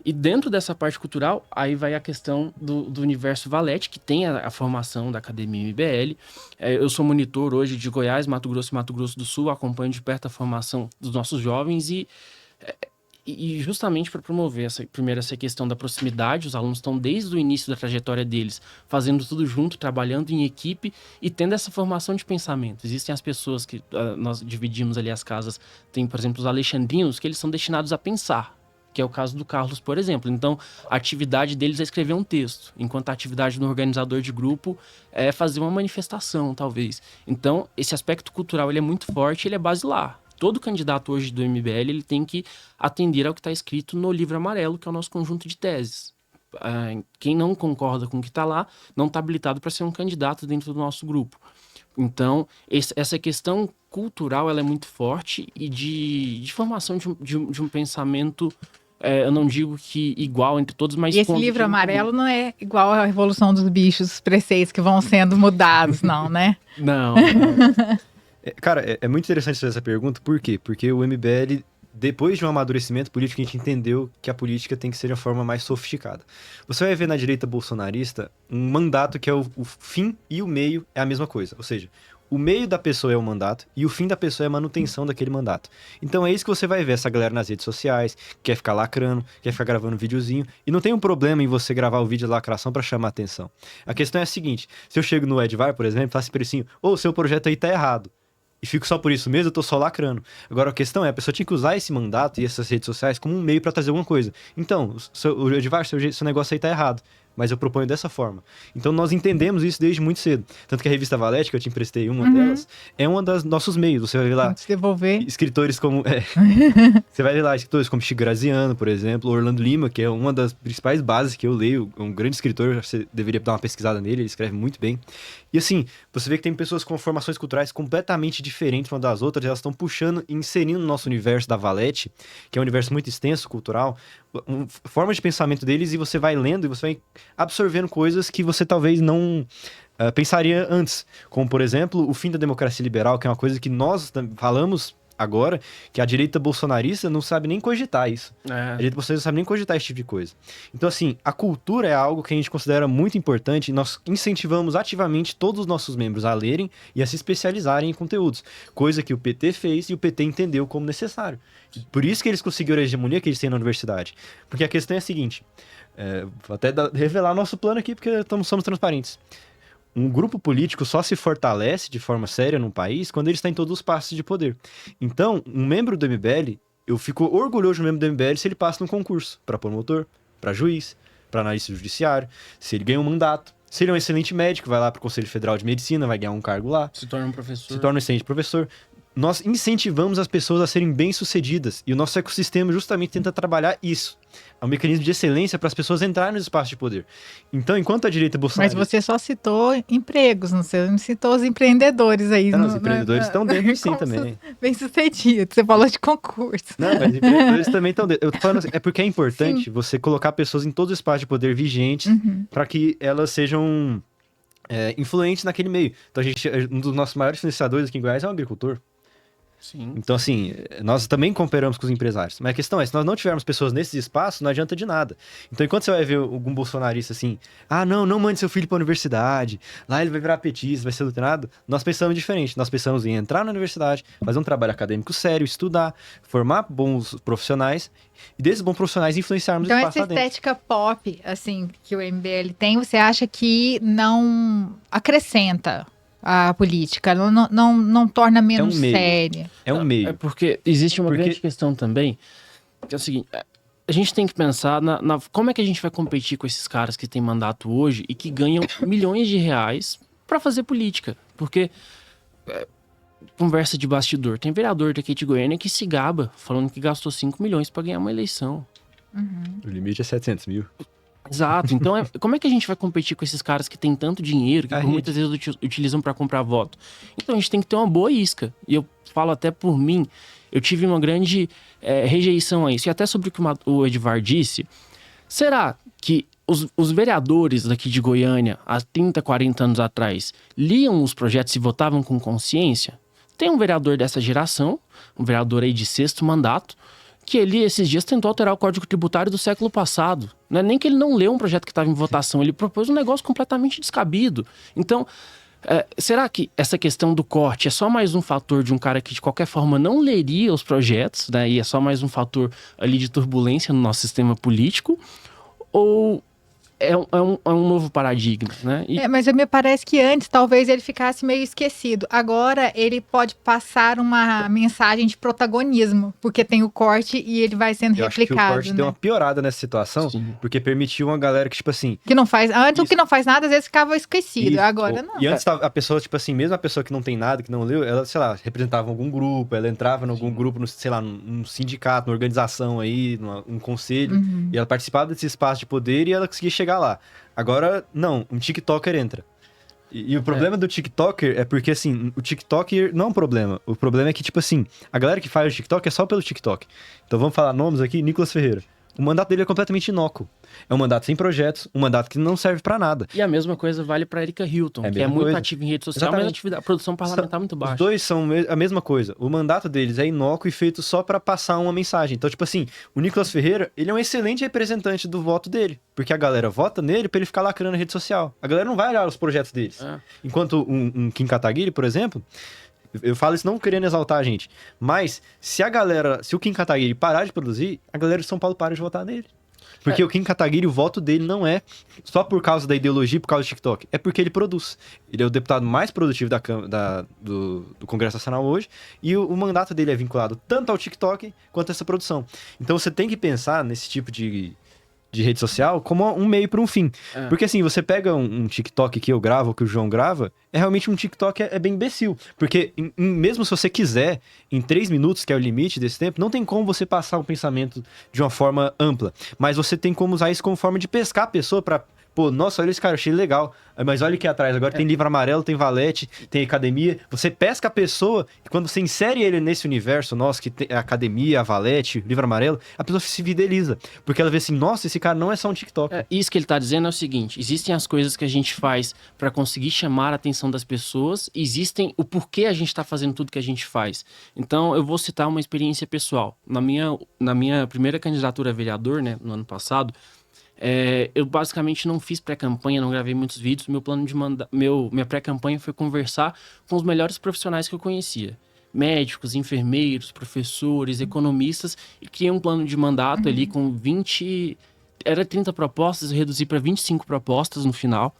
E dentro dessa parte cultural, aí vai a questão do universo Valete, que tem a formação da Academia MBL. Eu sou monitor hoje de Goiás, Mato Grosso e Mato Grosso do Sul, acompanho de perto a formação dos nossos jovens e justamente para promover essa questão da proximidade, os alunos estão desde o início da trajetória deles, fazendo tudo junto, trabalhando em equipe e tendo essa formação de pensamento. Existem as pessoas que nós dividimos ali as casas, tem, por exemplo, os alexandrinos, que eles são destinados a pensar, que é o caso do Carlos, por exemplo. Então, a atividade deles é escrever um texto, enquanto a atividade do organizador de grupo é fazer uma manifestação, talvez. Então, esse aspecto cultural ele é muito forte, ele é basilar. Todo candidato hoje do MBL ele tem que atender ao que está escrito no livro amarelo, que é o nosso conjunto de teses. Quem não concorda com o que está lá, não está habilitado para ser um candidato dentro do nosso grupo. Então, essa questão cultural ela é muito forte e de formação de um pensamento, eu não digo que igual entre todos, mas... E esse livro amarelo não é igual à Revolução dos Bichos, os preceitos que vão sendo mudados, não, né? Não. Cara, é muito interessante fazer essa pergunta, por quê? Porque o MBL, depois de um amadurecimento político, a gente entendeu que a política tem que ser de uma forma mais sofisticada. Você vai ver na direita bolsonarista um mandato que é o fim e o meio é a mesma coisa. Ou seja, o meio da pessoa é o mandato e o fim da pessoa é a manutenção daquele mandato. Então é isso que você vai ver, essa galera nas redes sociais, quer ficar lacrando, quer ficar gravando videozinho. E não tem um problema em você gravar o vídeo de lacração pra chamar a atenção. A questão é a seguinte, se eu chego no Edvar, por exemplo, e faço assim, ô, seu projeto aí tá errado. E fico só por isso mesmo, eu tô só lacrando. Agora a questão é, a pessoa tinha que usar esse mandato e essas redes sociais como um meio pra trazer alguma coisa. Então, o Edvar, seu negócio aí tá errado. Mas eu proponho dessa forma. Então nós entendemos isso desde muito cedo. Tanto que a revista Valete, que eu te emprestei uma delas, é um dos nossos meios. Você vai ver lá escritores como... Você vai ver lá escritores como Chico Graziano, por exemplo, Orlando Lima, que é uma das principais bases que eu leio. É um grande escritor, você deveria dar uma pesquisada nele, ele escreve muito bem. E assim, você vê que tem pessoas com formações culturais completamente diferentes uma das outras, elas estão puxando e inserindo no nosso universo da Valete, que é um universo muito extenso, cultural, forma de pensamento deles, e você vai lendo e você vai absorvendo coisas que você talvez não pensaria antes. Como, por exemplo, o fim da democracia liberal, que é uma coisa que nós falamos agora, que a direita bolsonarista não sabe nem cogitar isso. A direita bolsonarista não sabe nem cogitar esse tipo de coisa. Então, assim, a cultura é algo que a gente considera muito importante e nós incentivamos ativamente todos os nossos membros a lerem e a se especializarem em conteúdos. Coisa que o PT fez e o PT entendeu como necessário. Por isso que eles conseguiram a hegemonia que eles têm na universidade. Porque a questão é a seguinte, vou até revelar nosso plano aqui, porque somos transparentes. Um grupo político só se fortalece de forma séria num país quando ele está em todos os passos de poder. Então, um membro do MBL, eu fico orgulhoso de um membro do MBL se ele passa num concurso para promotor, para juiz, para analista judiciário, se ele ganha um mandato. Se ele é um excelente médico, vai lá para o Conselho Federal de Medicina, vai ganhar um cargo lá. Se torna um professor. Se torna um excelente professor. Nós incentivamos as pessoas a serem bem-sucedidas. E o nosso ecossistema justamente tenta trabalhar isso. É um mecanismo de excelência para as pessoas entrarem nos espaços de poder. Então, enquanto a direita bolsonarista... Mas você só citou empregos, não citou os empreendedores aí. Não, os empreendedores estão dentro sim também. Bem-sucedido. Você falou de concurso. Não, mas empreendedores também estão dentro. Eu tô falando assim, é porque é importante você colocar pessoas em todos os espaços de poder vigentes para que elas sejam influentes naquele meio. Então, um dos nossos maiores financiadores aqui em Goiás é um agricultor. Sim. Então, assim, nós também cooperamos com os empresários. Mas a questão é, se nós não tivermos pessoas nesses espaços, não adianta de nada. Então, enquanto você vai ver algum bolsonarista assim, não mande seu filho para a universidade, lá ele vai virar petista, vai ser doutorado, nós pensamos diferente. Nós pensamos em entrar na universidade, fazer um trabalho acadêmico sério, estudar, formar bons profissionais, e desses bons profissionais influenciarmos Então, o espaço essa lá dentro. estética pop, assim, que o MBL tem, você acha que não acrescenta a política, não torna menos meio. séria? É um meio. É porque existe uma Porque- grande questão também, que é o seguinte, a gente tem que pensar como é que a gente vai competir com esses caras que têm mandato hoje e que ganham milhões de reais pra fazer política. Porque, conversa de bastidor, tem vereador daqui de Goiânia que se gaba, falando que gastou 5 milhões pra ganhar uma eleição. O limite é 700 mil. Exato. Então, como é que a gente vai competir com esses caras que têm tanto dinheiro, que A por rede. muitas vezes utilizam para comprar voto? Então, a gente tem que ter uma boa isca. E eu falo até por mim, eu tive uma grande rejeição a isso. E até sobre o que o Edvar disse, será que os vereadores daqui de Goiânia, há 30, 40 anos atrás, liam os projetos e votavam com consciência? Tem um vereador dessa geração, um vereador aí de 6º mandato, que ele, esses dias, tentou alterar o Código Tributário do século passado. Não é nem que ele não leu um projeto que estava em votação, ele propôs um negócio completamente descabido. Então, será que essa questão do corte é só mais um fator de um cara que, de qualquer forma, não leria os projetos, né? E é só mais um fator ali de turbulência no nosso sistema político? Ou é um novo paradigma, né? Mas me parece que antes talvez ele ficasse meio esquecido. Agora ele pode passar uma mensagem de protagonismo, porque tem o corte e ele vai sendo Eu acho que o replicado, corte né? deu uma piorada nessa situação, Sim. porque permitiu uma galera que, tipo assim... Que não faz, antes o Isso. que não faz nada, às vezes ficava esquecido. Isso. Agora não. E antes a pessoa, tipo assim, mesmo a pessoa que não tem nada, que não leu, ela, sei lá, representava algum grupo, ela entrava em algum grupo, sei lá, num sindicato, numa organização aí, num conselho, e ela participava desse espaço de poder e ela conseguia chegar lá. Agora, não, um TikToker entra. E o problema do TikToker é porque, assim, o TikToker não é um problema. O problema é que, tipo assim, a galera que faz o TikTok é só pelo TikTok. Então vamos falar nomes aqui, Nicolas Ferreira. O mandato dele é completamente inócuo. É um mandato sem projetos, um mandato que não serve pra nada. E a mesma coisa vale para Erika Hilton, É a que é mesma muito coisa. ativa em rede social, Exatamente. mas a produção parlamentar é muito baixa. Os dois são a mesma coisa. O mandato deles é inócuo e feito só pra passar uma mensagem. Então, tipo assim, o Nicolas Ferreira, ele é um excelente representante do voto dele. Porque a galera vota nele pra ele ficar lacrando na rede social. A galera não vai olhar os projetos deles. Enquanto um Kim Kataguiri, por exemplo... Eu falo isso não querendo exaltar a gente. Mas, se o Kim Kataguiri parar de produzir, a galera de São Paulo para de votar nele. Porque o Kim Kataguiri, o voto dele não é só por causa da ideologia, por causa do TikTok. É porque ele produz. Ele é o deputado mais produtivo do Congresso Nacional hoje. E o mandato dele é vinculado tanto ao TikTok quanto a essa produção. Então você tem que pensar nesse tipo de rede social como um meio para um fim. Porque assim, você pega um TikTok que eu gravo, ou que o João grava, realmente um TikTok é bem imbecil. Porque mesmo se você quiser, em 3 minutos, que é o limite desse tempo, não tem como você passar um pensamento de uma forma ampla. Mas você tem como usar isso como forma de pescar a pessoa para... Pô, nossa, olha esse cara, achei legal. Mas olha aqui atrás, agora tem livro amarelo, tem valete, tem academia. Você pesca a pessoa e quando você insere ele nesse universo nosso, que tem a academia, a valete, livro amarelo, a pessoa se fideliza. Porque ela vê assim, nossa, esse cara não é só um TikTok. Isso que ele tá dizendo é o seguinte, existem as coisas que a gente faz para conseguir chamar a atenção das pessoas, existem o porquê a gente tá fazendo tudo que a gente faz. Então, eu vou citar uma experiência pessoal. Na minha primeira candidatura a vereador, né, no ano passado, eu basicamente não fiz pré-campanha, não gravei muitos vídeos. Meu plano de minha pré-campanha foi conversar com os melhores profissionais que eu conhecia. Médicos, enfermeiros, professores, economistas, e criei um plano de mandato ali com 30 propostas, eu reduzi para 25 propostas no final.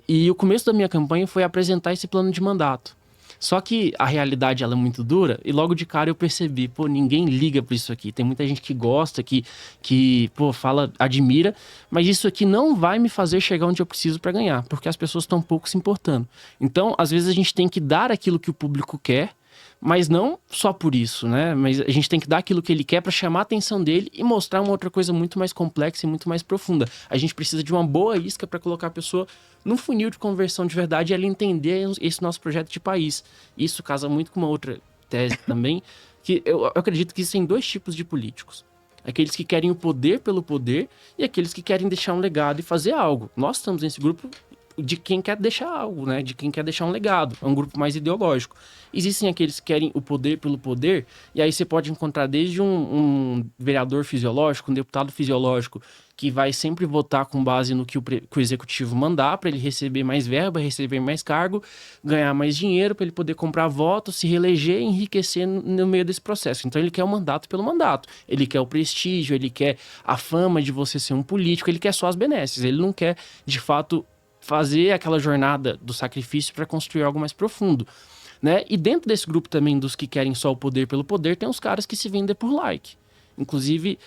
E o começo da minha campanha foi apresentar esse plano de mandato. Só que a realidade ela é muito dura e logo de cara eu percebi, pô, ninguém liga pra isso aqui. Tem muita gente que gosta, que pô, fala, admira, mas isso aqui não vai me fazer chegar onde eu preciso para ganhar, porque as pessoas estão pouco se importando. Então, às vezes a gente tem que dar aquilo que o público quer, mas não só por isso, né? Mas a gente tem que dar aquilo que ele quer para chamar a atenção dele e mostrar uma outra coisa muito mais complexa e muito mais profunda. A gente precisa de uma boa isca para colocar a pessoa num funil de conversão de verdade e ela entender esse nosso projeto de país. Isso casa muito com uma outra tese também, que eu acredito que existem 2 tipos de políticos. Aqueles que querem o poder pelo poder e aqueles que querem deixar um legado e fazer algo. Nós estamos nesse grupo de quem quer deixar algo, né? De quem quer deixar um legado. É um grupo mais ideológico. Existem aqueles que querem o poder pelo poder, e aí você pode encontrar desde um vereador fisiológico, um deputado fisiológico, que vai sempre votar com base no que o executivo mandar, para ele receber mais verba, receber mais cargo, ganhar mais dinheiro, para ele poder comprar votos, se reeleger e enriquecer no meio desse processo. Então ele quer o mandato pelo mandato. Ele quer o prestígio, ele quer a fama de você ser um político, ele quer só as benesses. Ele não quer, de fato, fazer aquela jornada do sacrifício para construir algo mais profundo, né? E dentro desse grupo também dos que querem só o poder pelo poder, tem os caras que se vendem por like. Inclusive,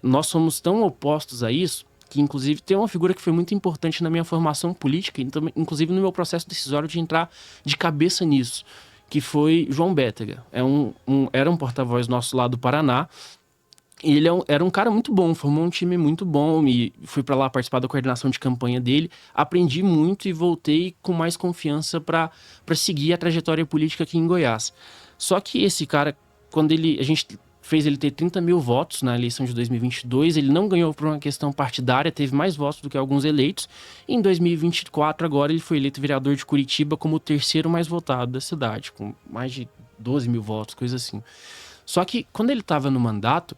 nós somos tão opostos a isso, que inclusive tem uma figura que foi muito importante na minha formação política, então, inclusive no meu processo decisório de entrar de cabeça nisso, que foi João Bétega. Era um porta-voz nosso lá do Paraná. E ele era um cara muito bom, formou um time muito bom e fui para lá participar da coordenação de campanha dele. Aprendi muito e voltei com mais confiança para seguir a trajetória política aqui em Goiás. Só que esse cara, quando a gente fez ele ter 30 mil votos na eleição de 2022, ele não ganhou por uma questão partidária, teve mais votos do que alguns eleitos. E em 2024, agora, ele foi eleito vereador de Curitiba como o terceiro mais votado da cidade, com mais de 12 mil votos, coisa assim. Só que quando ele estava no mandato,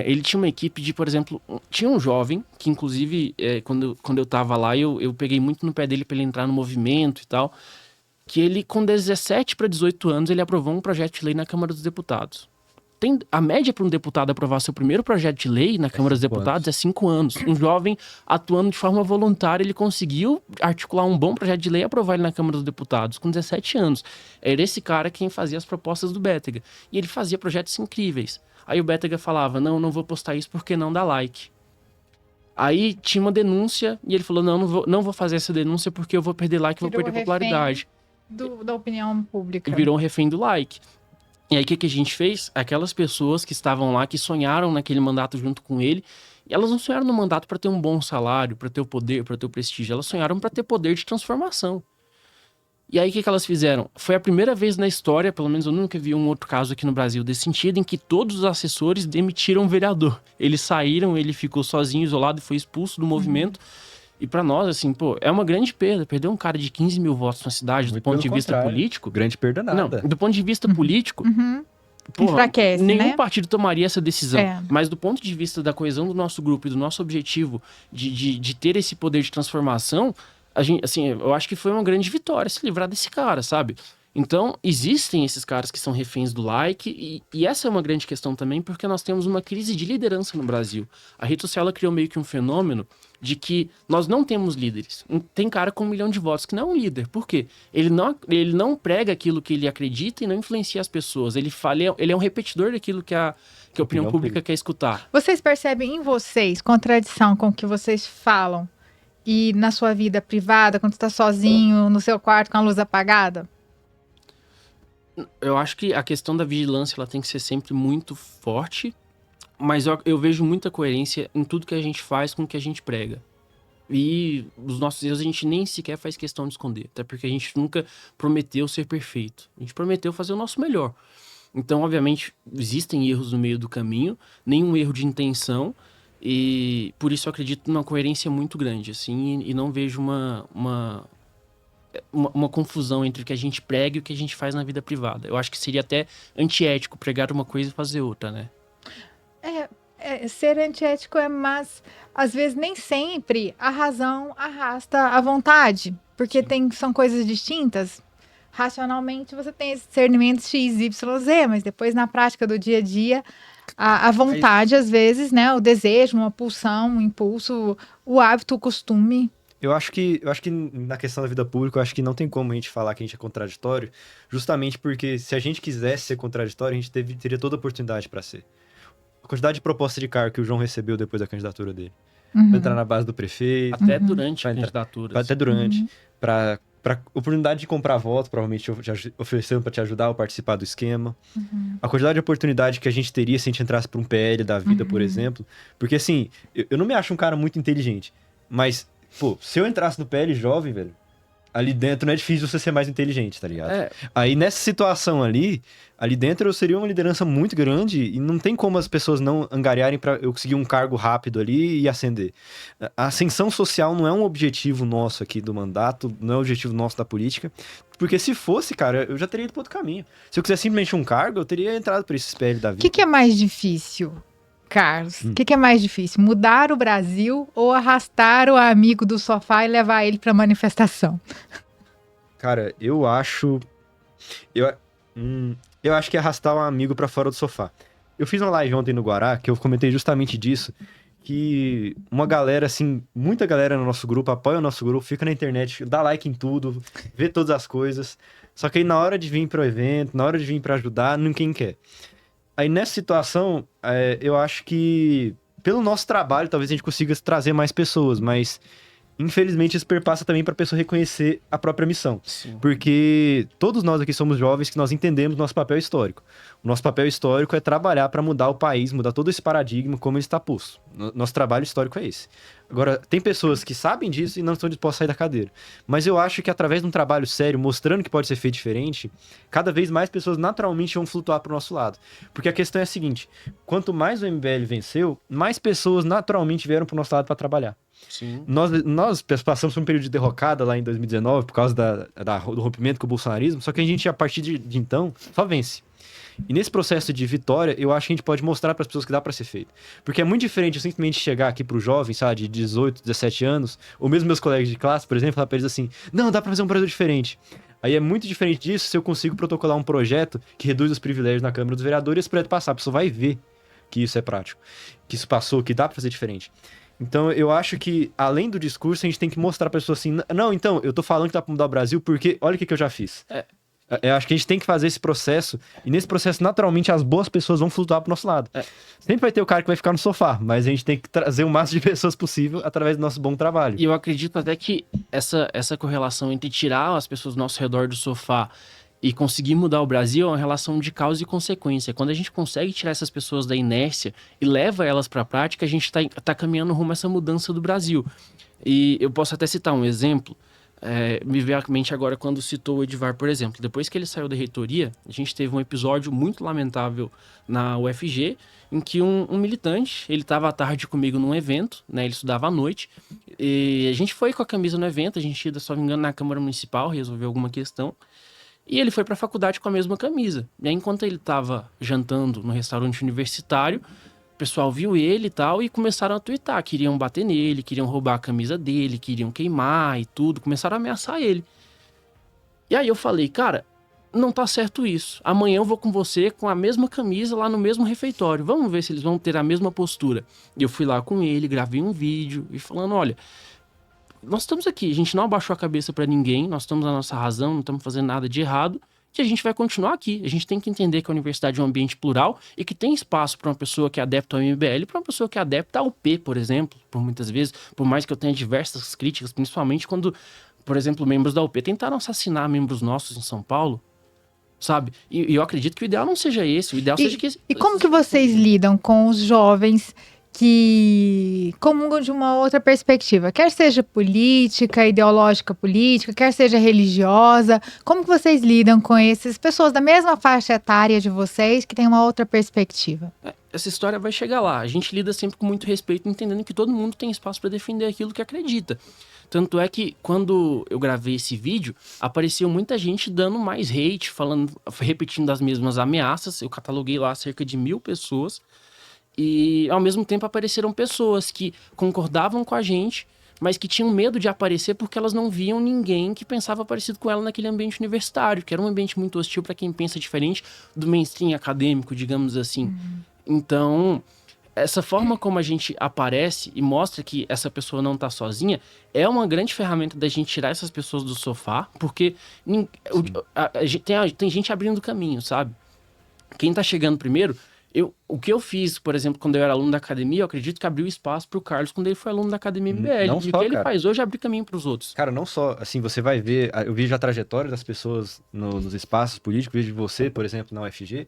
ele tinha uma equipe de, por exemplo, tinha um jovem, que inclusive, quando eu tava lá, eu peguei muito no pé dele para ele entrar no movimento e tal, que ele, com 17 para 18 anos, ele aprovou um projeto de lei na Câmara dos Deputados. A média para um deputado aprovar seu primeiro projeto de lei na Câmara dos Deputados é 5 anos. Um jovem atuando de forma voluntária, ele conseguiu articular um bom projeto de lei e aprovar ele na Câmara dos Deputados com 17 anos. Era esse cara quem fazia as propostas do Bétega. E ele fazia projetos incríveis. Aí o Bétega falava, não vou postar isso porque não dá like. Aí tinha uma denúncia e ele falou, não vou fazer essa denúncia porque eu vou perder like e vou perder popularidade. Da opinião pública. Virou um refém do like. E aí o que a gente fez? Aquelas pessoas que estavam lá, que sonharam naquele mandato junto com ele, e elas não sonharam no mandato para ter um bom salário, para ter o poder, para ter o prestígio. Elas sonharam para ter poder de transformação. E aí, o que elas fizeram? Foi a primeira vez na história, pelo menos eu nunca vi um outro caso aqui no Brasil desse sentido, em que todos os assessores demitiram o vereador. Eles saíram, ele ficou sozinho, isolado e foi expulso do movimento. E pra nós, assim, é uma grande perda. Perder um cara de 15 mil votos na cidade, do ponto de vista político... Grande perda nada. Não, do ponto de vista político... Enfraquece, nenhum partido tomaria essa decisão. Mas do ponto de vista da coesão do nosso grupo e do nosso objetivo de ter esse poder de transformação... assim, eu acho que foi uma grande vitória se livrar desse cara, sabe? Então, existem esses caras que são reféns do like e essa é uma grande questão também porque nós temos uma crise de liderança no Brasil. A rede social ela criou meio que um fenômeno de que nós não temos líderes. Tem cara com 1 milhão de votos que não é um líder. Por quê? Ele não prega aquilo que ele acredita e não influencia as pessoas. Ele é um repetidor daquilo que a opinião pública quer escutar. Vocês percebem em vocês contradição com o que vocês falam e na sua vida privada, quando você está sozinho, no seu quarto com a luz apagada? Eu acho que a questão da vigilância ela tem que ser sempre muito forte, mas eu vejo muita coerência em tudo que a gente faz com o que a gente prega. E os nossos erros a gente nem sequer faz questão de esconder, até porque a gente nunca prometeu ser perfeito. A gente prometeu fazer o nosso melhor. Então, obviamente, existem erros no meio do caminho, nenhum erro de intenção, e por isso eu acredito numa coerência muito grande, assim, e não vejo uma confusão entre o que a gente prega e o que a gente faz na vida privada. Eu acho que seria até antiético pregar uma coisa e fazer outra, né? Ser antiético mas às vezes nem sempre a razão arrasta a vontade, porque são coisas distintas. Racionalmente você tem esse discernimento X, Y, Z, mas depois na prática do dia a dia, a vontade às vezes, né, o desejo, uma pulsão, um impulso, o hábito, o costume... Eu acho que na questão da vida pública, eu acho que não tem como a gente falar que a gente é contraditório, justamente porque se a gente quisesse ser contraditório, a gente teria toda a oportunidade para ser. A quantidade de proposta de cargo que o João recebeu depois da candidatura dele. Pra entrar na base do prefeito. Até durante a candidatura. Até durante. Pra oportunidade de comprar voto, provavelmente oferecendo para te ajudar a participar do esquema. A quantidade de oportunidade que a gente teria se a gente entrasse pra um PL da vida, por exemplo. Porque assim, eu não me acho um cara muito inteligente, mas... Pô, se eu entrasse no PL jovem, velho, ali dentro não é difícil você ser mais inteligente, tá ligado? É. Aí nessa situação ali dentro eu seria uma liderança muito grande e não tem como as pessoas não angariarem pra eu conseguir um cargo rápido ali e ascender. A ascensão social não é um objetivo nosso aqui do mandato, não é um objetivo nosso da política, porque se fosse, cara, eu já teria ido para outro caminho. Se eu quisesse simplesmente um cargo, eu teria entrado por esse SPL da O vida. que é mais difícil, Carlos? O que é mais difícil? Mudar o Brasil ou arrastar o amigo do sofá e levar ele pra manifestação? Cara, eu acho que é arrastar um amigo pra fora do sofá. Eu fiz uma live ontem no Guará, que eu comentei justamente disso, que uma galera, assim, muita galera no nosso grupo, apoia o nosso grupo, fica na internet, dá like em tudo, vê todas as coisas. Só que aí na hora de vir pro evento, na hora de vir pra ajudar, ninguém quer. Aí nessa situação, eu acho que pelo nosso trabalho, talvez a gente consiga trazer mais pessoas, mas infelizmente isso perpassa também para a pessoa reconhecer a própria missão. Sim. Porque todos nós aqui somos jovens que nós entendemos nosso papel histórico. O nosso papel histórico é trabalhar para mudar o país, mudar todo esse paradigma como ele está posto. Nosso trabalho histórico é esse. Agora, tem pessoas que sabem disso e não estão dispostas a sair da cadeira. Mas eu acho que através de um trabalho sério, mostrando que pode ser feito diferente, cada vez mais pessoas naturalmente vão flutuar para o nosso lado. Porque a questão é a seguinte, quanto mais o MBL venceu, mais pessoas naturalmente vieram para o nosso lado para trabalhar. Sim. Nós passamos por um período de derrocada lá em 2019 por causa do rompimento com o bolsonarismo, só que a gente, a partir de então, só vence. E nesse processo de vitória, eu acho que a gente pode mostrar para as pessoas que dá para ser feito. Porque é muito diferente eu simplesmente chegar aqui pro jovem, sabe, de 18, 17 anos, ou mesmo meus colegas de classe, por exemplo, falar pra eles assim, não, dá para fazer um Brasil diferente. Aí é muito diferente disso se eu consigo protocolar um projeto que reduz os privilégios na Câmara dos Vereadores e esse projeto passar. A pessoa vai ver que isso é prático, que isso passou, que dá para fazer diferente. Então, eu acho que, além do discurso, a gente tem que mostrar pra pessoa assim, não, então, eu tô falando que dá pra mudar o Brasil porque olha o que eu já fiz. Eu acho que a gente tem que fazer esse processo, e nesse processo, naturalmente, as boas pessoas vão flutuar pro nosso lado. Sempre vai ter o cara que vai ficar no sofá, mas a gente tem que trazer o máximo de pessoas possível através do nosso bom trabalho. E eu acredito até que essa correlação entre tirar as pessoas do nosso redor do sofá e conseguir mudar o Brasil é uma relação de causa e consequência. Quando a gente consegue tirar essas pessoas da inércia e leva elas para a prática, a gente tá caminhando rumo a essa mudança do Brasil. E eu posso até citar um exemplo. Me veio à mente agora quando citou o Edivar, por exemplo. Depois que ele saiu da reitoria, a gente teve um episódio muito lamentável na UFG, em que um militante, ele estava à tarde comigo num evento, né? Ele estudava à noite, e a gente foi com a camisa no evento, a gente ia, se não me engano, na Câmara Municipal, resolver alguma questão. E ele foi para a faculdade com a mesma camisa. E aí, enquanto ele estava jantando no restaurante universitário, o pessoal viu ele e tal e começaram a tuitar. Queriam bater nele, queriam roubar a camisa dele, queriam queimar e tudo. Começaram a ameaçar ele. E aí eu falei, cara, não tá certo isso. Amanhã eu vou com você com a mesma camisa lá no mesmo refeitório. Vamos ver se eles vão ter a mesma postura. E eu fui lá com ele, gravei um vídeo e falando, olha... Nós estamos aqui, a gente não abaixou a cabeça pra ninguém, nós estamos na nossa razão, não estamos fazendo nada de errado, e a gente vai continuar aqui. A gente tem que entender que a universidade é um ambiente plural e que tem espaço para uma pessoa que é adepta ao MBL e para uma pessoa que é adepta ao P, por exemplo, por muitas vezes, por mais que eu tenha diversas críticas, principalmente quando, por exemplo, membros da UP tentaram assassinar membros nossos em São Paulo, sabe? E eu acredito que o ideal não seja esse, o ideal seja que... E como que vocês lidam com os jovens que comungam de uma outra perspectiva, quer seja política, ideológica política, quer seja religiosa? Como que vocês lidam com essas pessoas da mesma faixa etária de vocês que têm uma outra perspectiva? Essa história vai chegar lá. A gente lida sempre com muito respeito, entendendo que todo mundo tem espaço para defender aquilo que acredita. Tanto é que, quando eu gravei esse vídeo, apareceu muita gente dando mais hate, falando, repetindo as mesmas ameaças. Eu cataloguei lá cerca de 1.000 pessoas. E, ao mesmo tempo, apareceram pessoas que concordavam com a gente, mas que tinham medo de aparecer porque elas não viam ninguém que pensava parecido com ela naquele ambiente universitário, que era um ambiente muito hostil para quem pensa diferente do mainstream acadêmico, digamos assim. Então, essa forma como a gente aparece e mostra que essa pessoa não está sozinha é uma grande ferramenta da gente tirar essas pessoas do sofá, porque tem gente abrindo caminho, sabe? Quem está chegando primeiro... O que eu fiz, por exemplo, quando eu era aluno da academia, eu acredito que abriu espaço pro Carlos quando ele foi aluno da academia MBL. Não e só, o que ele cara. faz hoje é abrir caminho pros outros. Cara, não só, assim, você vai ver, eu vejo a trajetória das pessoas nos espaços políticos, vejo você, por exemplo, na UFG,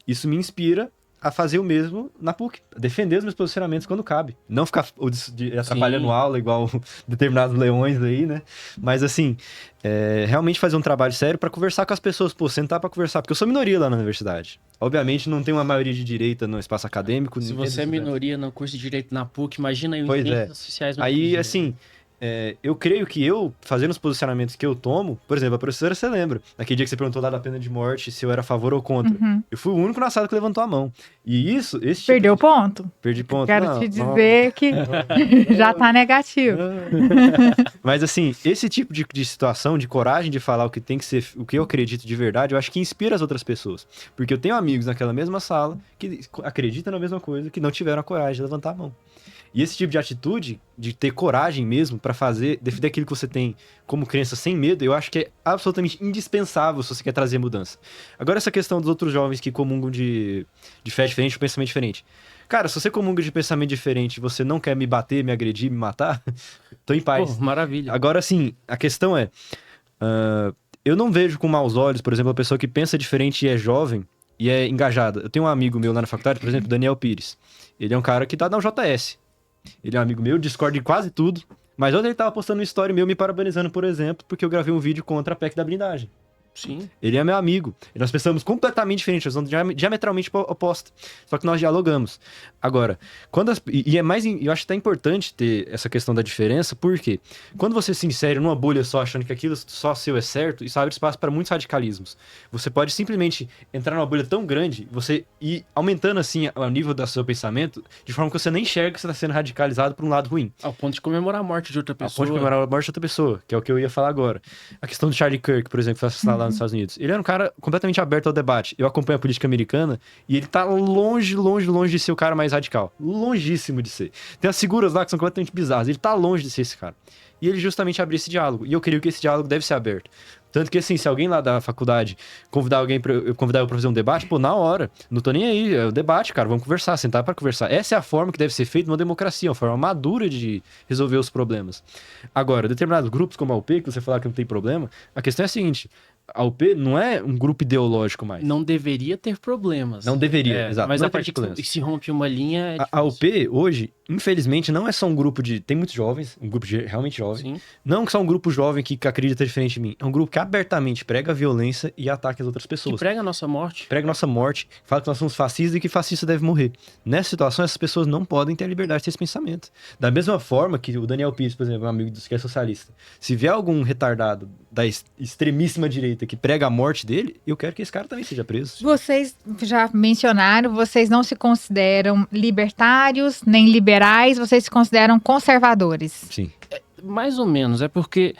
isso me inspira a fazer o mesmo na PUC, defender os meus posicionamentos quando cabe. Não ficar atrapalhando aula igual determinados leões aí, né? Mas assim, realmente fazer um trabalho sério para conversar com as pessoas, pô, sentar para conversar, porque eu sou minoria lá na universidade. Obviamente não tem uma maioria de direita no espaço acadêmico. Se você é minoria no curso de Direito na PUC, imagina aí em ciências sociais. Aí, assim, eu creio que fazendo os posicionamentos que eu tomo, por exemplo, a professora, você lembra? Naquele dia que você perguntou lá da pena de morte, se eu era a favor ou contra. Eu fui o único na sala que levantou a mão. E isso... Perdeu ponto. Perdi ponto. Quero te dizer que já tá negativo. Mas assim, esse tipo de situação, de coragem de falar o que tem que ser, o que eu acredito de verdade, eu acho que inspira as outras pessoas. Porque eu tenho amigos naquela mesma sala que acreditam na mesma coisa, que não tiveram a coragem de levantar a mão. E esse tipo de atitude, de ter coragem mesmo pra defender aquilo que você tem como crença sem medo, eu acho que é absolutamente indispensável se você quer trazer mudança. Agora, essa questão dos outros jovens que comungam de fé diferente, de pensamento diferente. Cara, se você comunga de pensamento diferente e você não quer me bater, me agredir, me matar, tô em paz. Pô, maravilha. Agora, assim, a questão é... eu não vejo com maus olhos, por exemplo, a pessoa que pensa diferente e é jovem e é engajada. Eu tenho um amigo meu lá na faculdade, por exemplo, Daniel Pires. Ele é um cara que tá na UJS. Ele é um amigo meu, discorda de quase tudo. Mas ontem ele tava postando uma story meu me parabenizando, por exemplo, porque eu gravei um vídeo contra a PEC da blindagem. Sim. Ele é meu amigo. E nós pensamos completamente diferente, nós somos diametralmente opostos. Só que nós dialogamos. Agora, eu acho até importante ter essa questão da diferença, porque quando você se insere numa bolha só, achando que aquilo só seu é certo, isso abre espaço para muitos radicalismos. Você pode simplesmente entrar numa bolha tão grande, você ir aumentando assim o nível do seu pensamento, de forma que você nem enxerga que você está sendo radicalizado por um lado ruim. Ao ponto de comemorar a morte de outra pessoa. Ao ponto de comemorar a morte de outra pessoa, que é o que eu ia falar agora. A questão do Charlie Kirk, por exemplo, que foi assassinado lá nos Estados Unidos. Ele era um cara completamente aberto ao debate. Eu acompanho a política americana e ele tá longe de ser o cara mais radical. Longíssimo de ser. Tem as figuras lá que são completamente bizarras. Ele tá longe de ser esse cara. E ele justamente abriu esse diálogo. E eu creio que esse diálogo deve ser aberto. Tanto que, assim, se alguém lá da faculdade convidar eu pra fazer um debate, pô, na hora. Não tô nem aí. É o debate, cara. Vamos conversar, sentar pra conversar. Essa é a forma que deve ser feita numa democracia. Uma forma madura de resolver os problemas. Agora, determinados grupos, como a UP, que você falar que não tem problema, a questão é a seguinte... A UP não é um grupo ideológico mais. Não deveria ter problemas. Não deveria, exato. Mas a partir que se rompe uma linha... A UP, hoje, infelizmente, não é só um grupo de... Tem muitos jovens, um grupo realmente jovem. Sim. Não só um grupo jovem que acredita diferente de mim. É um grupo que abertamente prega a violência e ataca as outras pessoas. Que prega a nossa morte. Prega a nossa morte, fala que nós somos fascistas e que fascista deve morrer. Nessa situação, essas pessoas não podem ter a liberdade de ter esse pensamento. Da mesma forma que o Daniel Pires, por exemplo, um amigo que é socialista. Se vier algum retardado da extremíssima direita que prega a morte dele, eu quero que esse cara também seja preso. Vocês já mencionaram, vocês não se consideram libertários nem liberais, vocês se consideram conservadores. Sim. Mais ou menos, é porque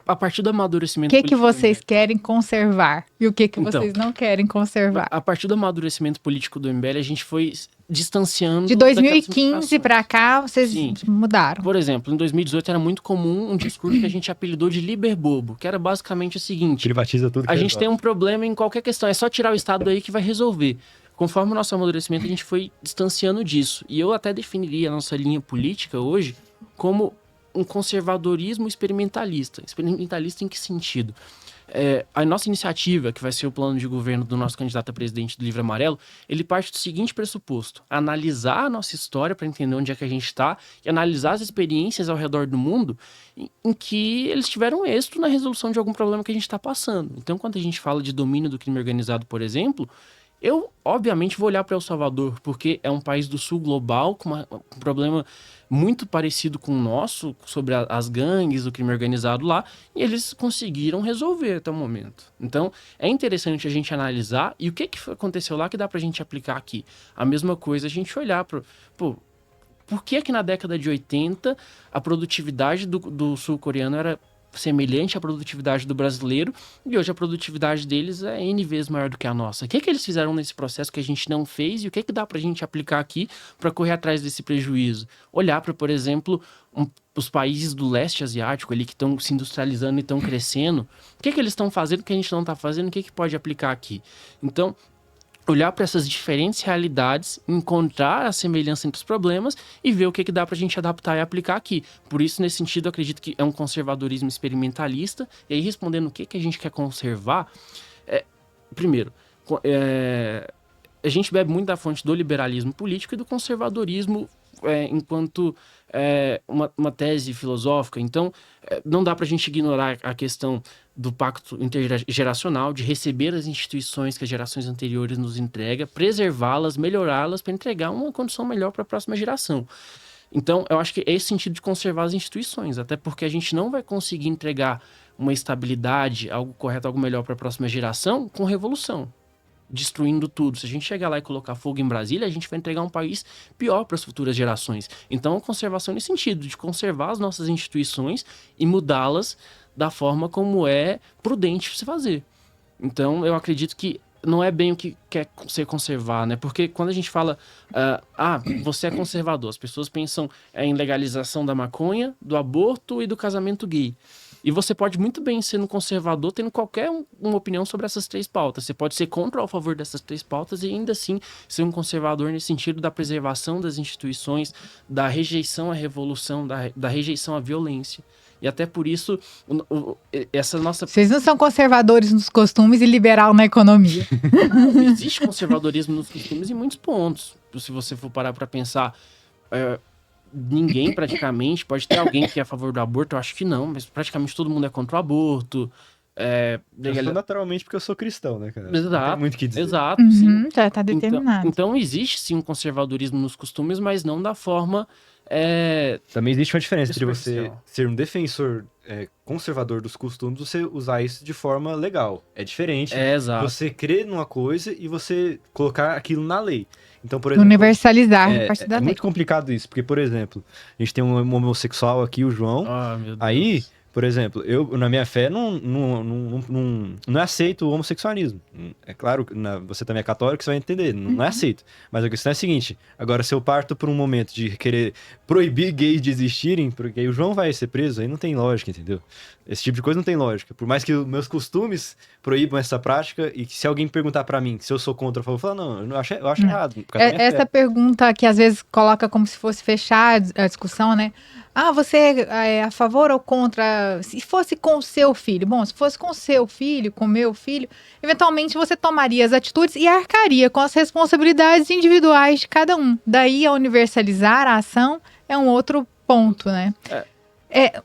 a partir do amadurecimento... O que vocês querem conservar? E o que vocês não querem conservar? A partir do amadurecimento político do MBL, a gente foi distanciando... De 2015 para cá, vocês mudaram. Por exemplo, em 2018 era muito comum um discurso que a gente apelidou de liberbobo, que era basicamente o seguinte... Privatiza tudo. A gente tem um problema em qualquer questão, é só tirar o Estado daí que vai resolver. Conforme o nosso amadurecimento, a gente foi distanciando disso. E eu até definiria a nossa linha política hoje como um conservadorismo experimentalista. Experimentalista em que sentido? A nossa iniciativa, que vai ser o plano de governo do nosso candidato a presidente do Livro Amarelo, ele parte do seguinte pressuposto: analisar a nossa história para entender onde é que a gente está e analisar as experiências ao redor do mundo em que eles tiveram êxito na resolução de algum problema que a gente está passando. Então, quando a gente fala de domínio do crime organizado, por exemplo, eu, obviamente, vou olhar para El Salvador, porque é um país do sul global, com um problema muito parecido com o nosso, sobre as gangues, o crime organizado lá, e eles conseguiram resolver até o momento. Então, é interessante a gente analisar, e o que aconteceu lá que dá pra gente aplicar aqui? A mesma coisa a gente olhar para... Por que na década de 80 a produtividade do sul-coreano era semelhante à produtividade do brasileiro, e hoje a produtividade deles é N vezes maior do que a nossa? O que eles fizeram nesse processo que a gente não fez, e o que dá pra gente aplicar aqui para correr atrás desse prejuízo? Olhar para, por exemplo, os países do leste asiático ali que estão se industrializando e estão crescendo, o que eles estão fazendo que a gente não está fazendo, o que pode aplicar aqui? Então, olhar para essas diferentes realidades, encontrar a semelhança entre os problemas e ver o que dá para a gente adaptar e aplicar aqui. Por isso, nesse sentido, eu acredito que é um conservadorismo experimentalista. E aí, respondendo o que a gente quer conservar, primeiro, a gente bebe muito da fonte do liberalismo político e do conservadorismo enquanto uma tese filosófica. Então, não dá para a gente ignorar a questão do pacto intergeracional, de receber as instituições que as gerações anteriores nos entregam, preservá-las, melhorá-las para entregar uma condição melhor para a próxima geração. Então, eu acho que é esse sentido de conservar as instituições, até porque a gente não vai conseguir entregar uma estabilidade, algo correto, algo melhor para a próxima geração com revolução, destruindo tudo. Se a gente chegar lá e colocar fogo em Brasília, a gente vai entregar um país pior para as futuras gerações. Então, a conservação nesse sentido, de conservar as nossas instituições e mudá-las da forma como é prudente se fazer. Então, eu acredito que não é bem o que quer ser conservar, né? Porque quando a gente fala, você é conservador, as pessoas pensam em legalização da maconha, do aborto e do casamento gay. E você pode muito bem ser um conservador tendo qualquer uma opinião sobre essas 3 pautas. Você pode ser contra ou a favor dessas 3 pautas e ainda assim ser um conservador nesse sentido da preservação das instituições, da rejeição à revolução, da rejeição à violência. E até por isso, essa nossa... Vocês não são conservadores nos costumes e liberal na economia. Não, existe conservadorismo nos costumes em muitos pontos. Se você for parar para pensar... ninguém praticamente, pode ter alguém que é a favor do aborto, eu acho que não, mas praticamente todo mundo é contra o aborto. Eu sou naturalmente porque eu sou cristão, né, cara? Exato, não tem muito o que dizer. Exato, Uhum, sim. já tá determinado. Então existe sim um conservadorismo nos costumes, mas não da forma... Também existe uma diferença entre você superficial. ser um defensor conservador dos costumes, você usar isso de forma legal. É diferente exato. você crer numa coisa e você colocar aquilo na lei. Então, por exemplo, universalizar a partir da é lei. muito complicado isso, porque, por exemplo, a gente tem um homossexual aqui, o João. Meu Deus. Aí, por exemplo, eu, na minha fé, não aceito o homossexualismo. É claro, você também é católico, você vai entender, não é aceito. Mas a questão é a seguinte, agora se eu parto por um momento de querer proibir gays de existirem, porque aí o João vai ser preso, aí não tem lógica, entendeu? Esse tipo de coisa não tem lógica. Por mais que os meus costumes proíbam essa prática, e que se alguém perguntar pra mim se eu sou contra, eu falo, não, eu acho errado. Por causa da minha Essa fé. pergunta que às vezes coloca como se fosse fechar a discussão, né? Você é a favor ou contra? Se fosse com o seu filho. Bom, se fosse com o seu filho, com o meu filho, eventualmente você tomaria as atitudes e arcaria com as responsabilidades individuais de cada um. Daí, a universalizar a ação é um outro ponto, né?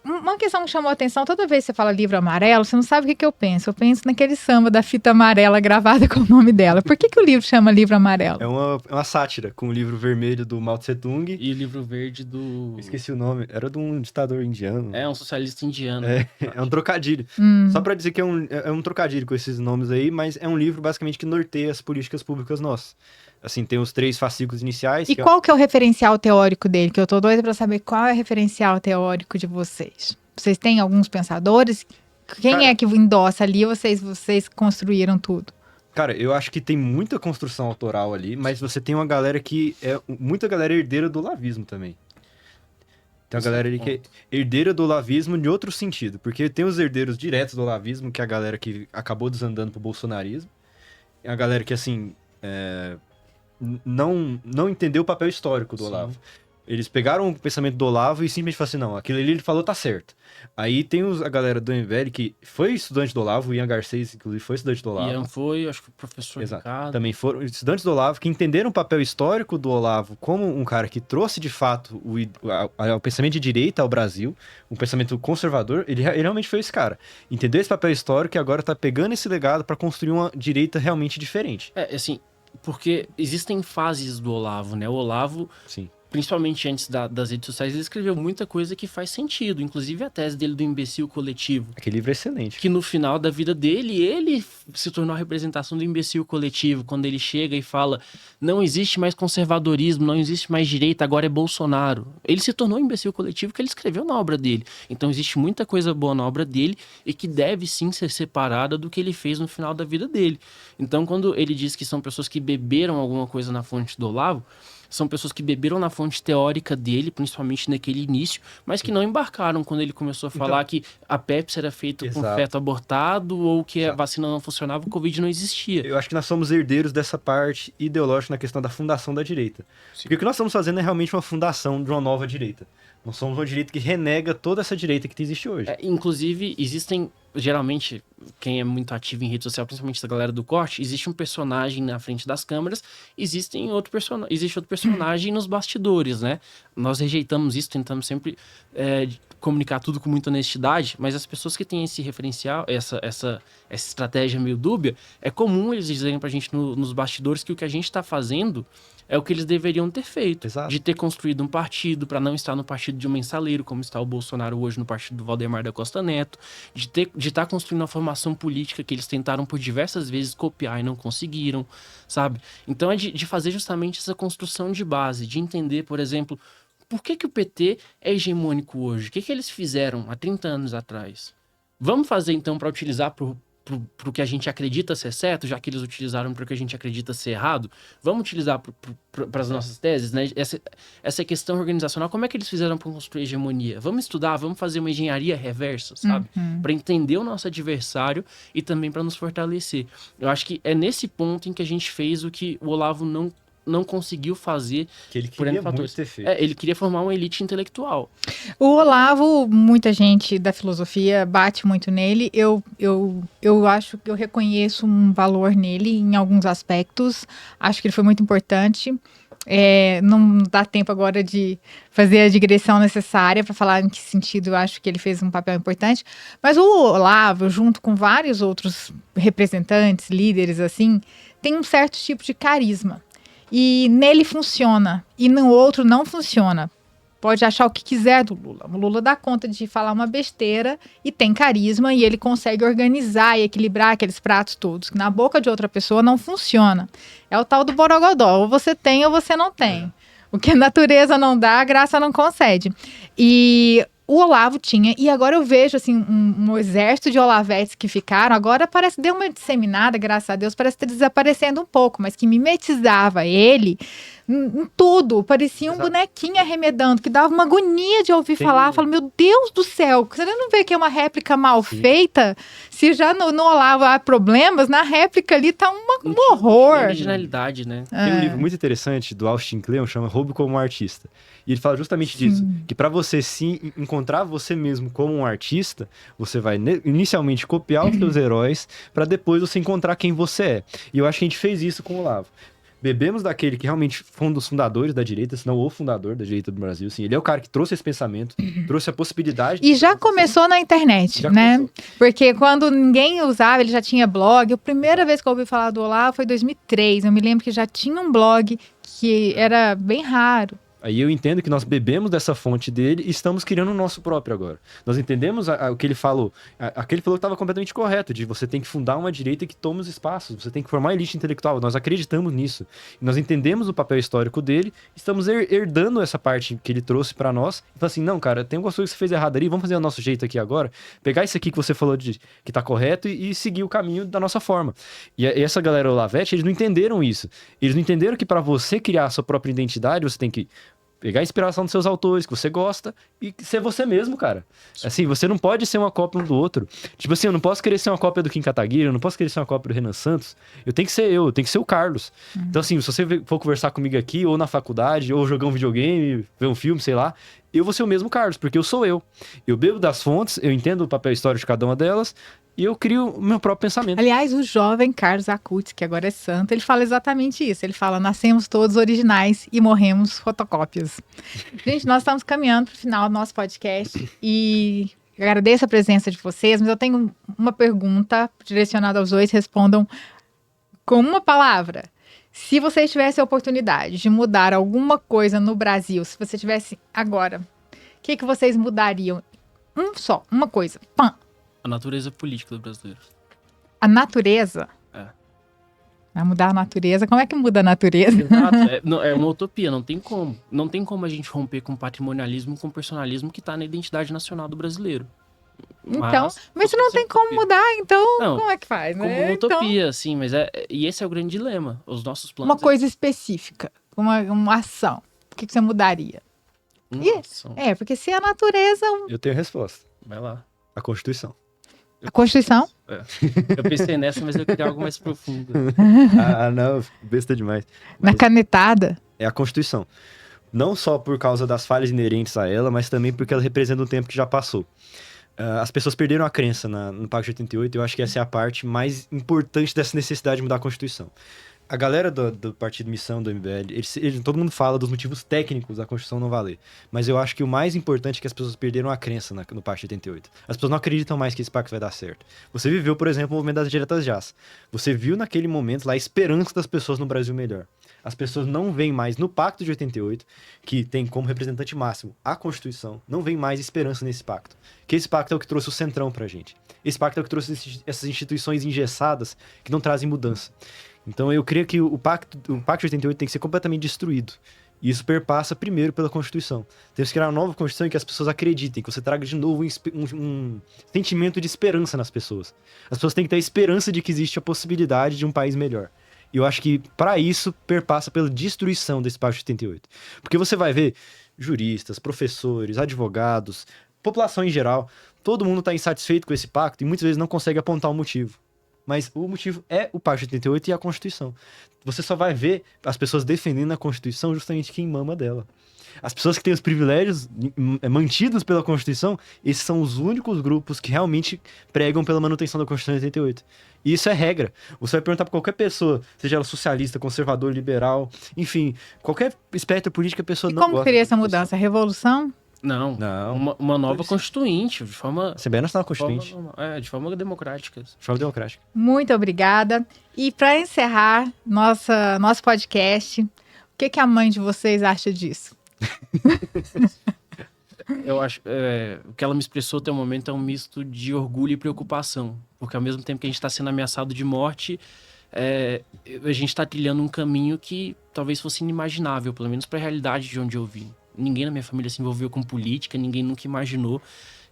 Uma questão que chamou a atenção, toda vez que você fala livro amarelo, você não sabe o que eu penso. Eu penso naquele samba da fita amarela gravada com o nome dela. Por que o livro chama livro amarelo? É uma sátira, com o livro vermelho do Mao Tse Tung. E o livro verde do... Esqueci o nome, era de um ditador indiano. um socialista indiano. É um trocadilho. Só pra dizer que é um trocadilho com esses nomes aí, mas é um livro basicamente que norteia as políticas públicas nossas. Assim, tem os 3 fascículos iniciais. E qual que é o referencial teórico dele? Que eu tô doida pra saber qual é o referencial teórico de vocês. Vocês têm alguns pensadores? Quem é que endossa ali? Vocês construíram tudo? Cara, eu acho que tem muita construção autoral ali, mas você tem uma galera que muita galera herdeira do olavismo também. Tem uma galera ali que é herdeira do olavismo de outro sentido, porque tem os herdeiros diretos do olavismo, que é a galera que acabou desandando pro bolsonarismo. É a galera que, assim, não entendeu o papel histórico do Olavo. Eles pegaram o pensamento do Olavo e simplesmente falaram assim, não, aquilo ali ele falou tá certo. Aí tem a galera do MBL que foi estudante do Olavo, o Ian Garcês, inclusive, foi estudante do Olavo. Ian foi, acho que o professor Exato. Ricardo. Também foram estudantes do Olavo que entenderam o papel histórico do Olavo como um cara que trouxe, de fato, o pensamento de direita ao Brasil, um pensamento conservador. Ele realmente foi esse cara. Entendeu esse papel histórico e agora tá pegando esse legado para construir uma direita realmente diferente. Assim, porque existem fases do Olavo, né? O Olavo... Sim. Principalmente antes das redes sociais, ele escreveu muita coisa que faz sentido. Inclusive a tese dele do imbecil coletivo. Aquele livro é excelente. Que no final da vida dele, ele se tornou a representação do imbecil coletivo. Quando ele chega e fala, não existe mais conservadorismo, não existe mais direita, agora é Bolsonaro. Ele se tornou o imbecil coletivo que ele escreveu na obra dele. Então existe muita coisa boa na obra dele e que deve sim ser separada do que ele fez no final da vida dele. Então quando ele diz que são pessoas que beberam alguma coisa na fonte do Olavo, são pessoas que beberam na fonte teórica dele, principalmente naquele início, mas que não embarcaram quando ele começou a falar que a Pepsi era feita com feto abortado ou que a vacina não funcionava, o Covid não existia. Eu acho que nós somos herdeiros dessa parte ideológica na questão da fundação da direita. Sim. Porque o que nós estamos fazendo é realmente uma fundação de uma nova direita. Nós somos uma direita que renega toda essa direita que existe hoje. Inclusive, existem, geralmente, quem é muito ativo em rede social, principalmente essa galera do corte, existe um personagem na frente das câmeras, existe outro personagem nos bastidores, né? Nós rejeitamos isso, tentamos sempre comunicar tudo com muita honestidade, mas as pessoas que têm esse referencial, essa estratégia meio dúbia, é comum eles dizerem pra gente nos bastidores que o que a gente tá fazendo é o que eles deveriam ter feito. Exato. De ter construído um partido para não estar no partido de um mensaleiro, como está o Bolsonaro hoje no partido do Valdemar da Costa Neto, de estar construindo uma formação política que eles tentaram por diversas vezes copiar e não conseguiram, sabe? Então é de fazer justamente essa construção de base, de entender, por exemplo, por que o PT é hegemônico hoje? O que eles fizeram há 30 anos atrás? Vamos fazer então para utilizar pro que a gente acredita ser certo, já que eles utilizaram para o que a gente acredita ser errado, vamos utilizar para as nossas teses, né? Essa questão organizacional, como é que eles fizeram para construir hegemonia? Vamos estudar, vamos fazer uma engenharia reversa, sabe? Para entender o nosso adversário e também para nos fortalecer. Eu acho que é nesse ponto em que a gente fez o que o Olavo não conseguiu fazer. Que ele queria muito ter feito. Ele queria formar uma elite intelectual. O Olavo, muita gente da filosofia bate muito nele. Eu acho que eu reconheço um valor nele em alguns aspectos. Acho que ele foi muito importante. Não dá tempo agora de fazer a digressão necessária para falar em que sentido eu acho que ele fez um papel importante. Mas o Olavo, junto com vários outros representantes, líderes, assim, tem um certo tipo de carisma. E nele funciona, e no outro não funciona. Pode achar o que quiser do Lula. O Lula dá conta de falar uma besteira e tem carisma, e ele consegue organizar e equilibrar aqueles pratos todos, que na boca de outra pessoa não funciona. É o tal do borogodó, ou você tem ou você não tem. O que a natureza não dá, a graça não concede. E o Olavo tinha, e agora eu vejo assim, um exército de olavetes que ficaram, agora parece, deu uma disseminada, graças a Deus, parece estar desaparecendo um pouco, mas que mimetizava ele em tudo, parecia um bonequinho arremedando, que dava uma agonia de ouvir falar, falo, meu Deus do céu, você não vê que é uma réplica mal feita? Se já no Olavo há problemas, na réplica ali tá um horror. Originalidade, né? Tem um livro muito interessante do Austin Kleon, chama Roube como um Artista. E ele fala justamente disso, que para você se encontrar você mesmo como um artista, você vai inicialmente copiar os seus heróis para depois você encontrar quem você é. E eu acho que a gente fez isso com o Olavo. Bebemos daquele que realmente foi um dos fundadores da direita, se não o fundador da direita do Brasil. Assim, ele é o cara que trouxe esse pensamento, trouxe a possibilidade... E já começou na internet, né? Começou. Porque quando ninguém usava, ele já tinha blog. A primeira vez que eu ouvi falar do Olavo foi em 2003. Eu me lembro que já tinha um blog que era bem raro. Aí eu entendo que nós bebemos dessa fonte dele e estamos criando o nosso próprio agora. Nós entendemos o que ele falou. Aquele falou que estava completamente correto, de você tem que fundar uma direita que tome os espaços, você tem que formar a elite intelectual. Nós acreditamos nisso. Nós entendemos o papel histórico dele, estamos herdando essa parte que ele trouxe para nós. E falamos assim, não, cara, tem algumas coisas que você fez errado ali, vamos fazer o nosso jeito aqui agora. Pegar isso aqui que você falou que tá correto e seguir o caminho da nossa forma. E essa galera Olavete, eles não entenderam isso. Eles não entenderam que para você criar a sua própria identidade, você tem que pegar a inspiração dos seus autores que você gosta e ser você mesmo, cara. Assim, você não pode ser uma cópia um do outro. Tipo assim, eu não posso querer ser uma cópia do Kim Kataguiri, eu não posso querer ser uma cópia do Renan Santos. Eu tenho que ser eu tenho que ser o Carlos. Então assim, se você for conversar comigo aqui, ou na faculdade, ou jogar um videogame, ver um filme, sei lá, eu vou ser o mesmo Carlos, porque eu sou eu. Eu bebo das fontes, eu entendo o papel histórico de cada uma delas, e eu crio o meu próprio pensamento. Aliás, o jovem Carlos Acutis, que agora é santo, ele fala exatamente isso. Ele fala, nascemos todos originais e morremos fotocópias. Gente, nós estamos caminhando para o final do nosso podcast e agradeço a presença de vocês, mas eu tenho uma pergunta direcionada aos dois, respondam com uma palavra. Se vocês tivessem a oportunidade de mudar alguma coisa no Brasil, se você tivesse agora, o que vocês mudariam? Uma coisa. Pã. A natureza política do brasileiro. A natureza? É. Vai mudar a natureza? Como é que muda a natureza? Exato. É uma utopia, não tem como. Não tem como a gente romper com o patrimonialismo, com o personalismo que está na identidade nacional do brasileiro. Mas se não tem como mudar, então não, como é que faz, né? Como uma utopia, sim, mas e esse é o grande dilema. Os nossos planos... Uma coisa específica, uma ação. O que você mudaria? Ação. Porque se a natureza... Eu tenho a resposta. Vai lá. A Constituição. A Constituição? Eu pensei nessa, mas eu queria algo mais profundo. Não, besta demais. Na canetada? É a Constituição. Não só por causa das falhas inerentes a ela, mas também porque ela representa um tempo que já passou. As pessoas perderam a crença no Pacto de 88, e eu acho que essa é a parte mais importante dessa necessidade de mudar a Constituição. A galera do Partido Missão, do MBL, todo mundo fala dos motivos técnicos da Constituição não valer. Mas eu acho que o mais importante é que as pessoas perderam a crença no Pacto de 88. As pessoas não acreditam mais que esse pacto vai dar certo. Você viveu, por exemplo, o movimento das diretas já. Você viu naquele momento lá a esperança das pessoas no Brasil melhor. As pessoas não veem mais no Pacto de 88, que tem como representante máximo a Constituição, não veem mais esperança nesse pacto. Que esse pacto é o que trouxe o Centrão pra gente. Esse pacto é o que trouxe essas instituições engessadas que não trazem mudança. Então eu creio que o Pacto de 88 tem que ser completamente destruído. E isso perpassa primeiro pela Constituição. Temos que criar uma nova Constituição em que as pessoas acreditem, que você traga de novo um sentimento de esperança nas pessoas. As pessoas têm que ter a esperança de que existe a possibilidade de um país melhor. E eu acho que, para isso, perpassa pela destruição desse Pacto de 88. Porque você vai ver juristas, professores, advogados, população em geral, todo mundo está insatisfeito com esse pacto e muitas vezes não consegue apontar o motivo. Mas o motivo é o Pacto de 88 e a Constituição. Você só vai ver as pessoas defendendo a Constituição justamente quem mama dela. As pessoas que têm os privilégios mantidos pela Constituição, esses são os únicos grupos que realmente pregam pela manutenção da Constituição de 88. E isso é regra. Você vai perguntar para qualquer pessoa, seja ela socialista, conservador, liberal, enfim, qualquer espectro político, a pessoa não gosta. Como seria essa mudança? Revolução? Não. Uma nova constituinte, de forma... Assembleia Nacional Constituinte. De forma democrática. De forma democrática. Muito obrigada. E para encerrar nosso podcast, o que a mãe de vocês acha disso? Eu acho o que ela me expressou até o momento é um misto de orgulho e preocupação. Porque ao mesmo tempo que a gente está sendo ameaçado de morte, a gente está trilhando um caminho que talvez fosse inimaginável, pelo menos para a realidade de onde eu vim. Ninguém na minha família se envolveu com política, ninguém nunca imaginou.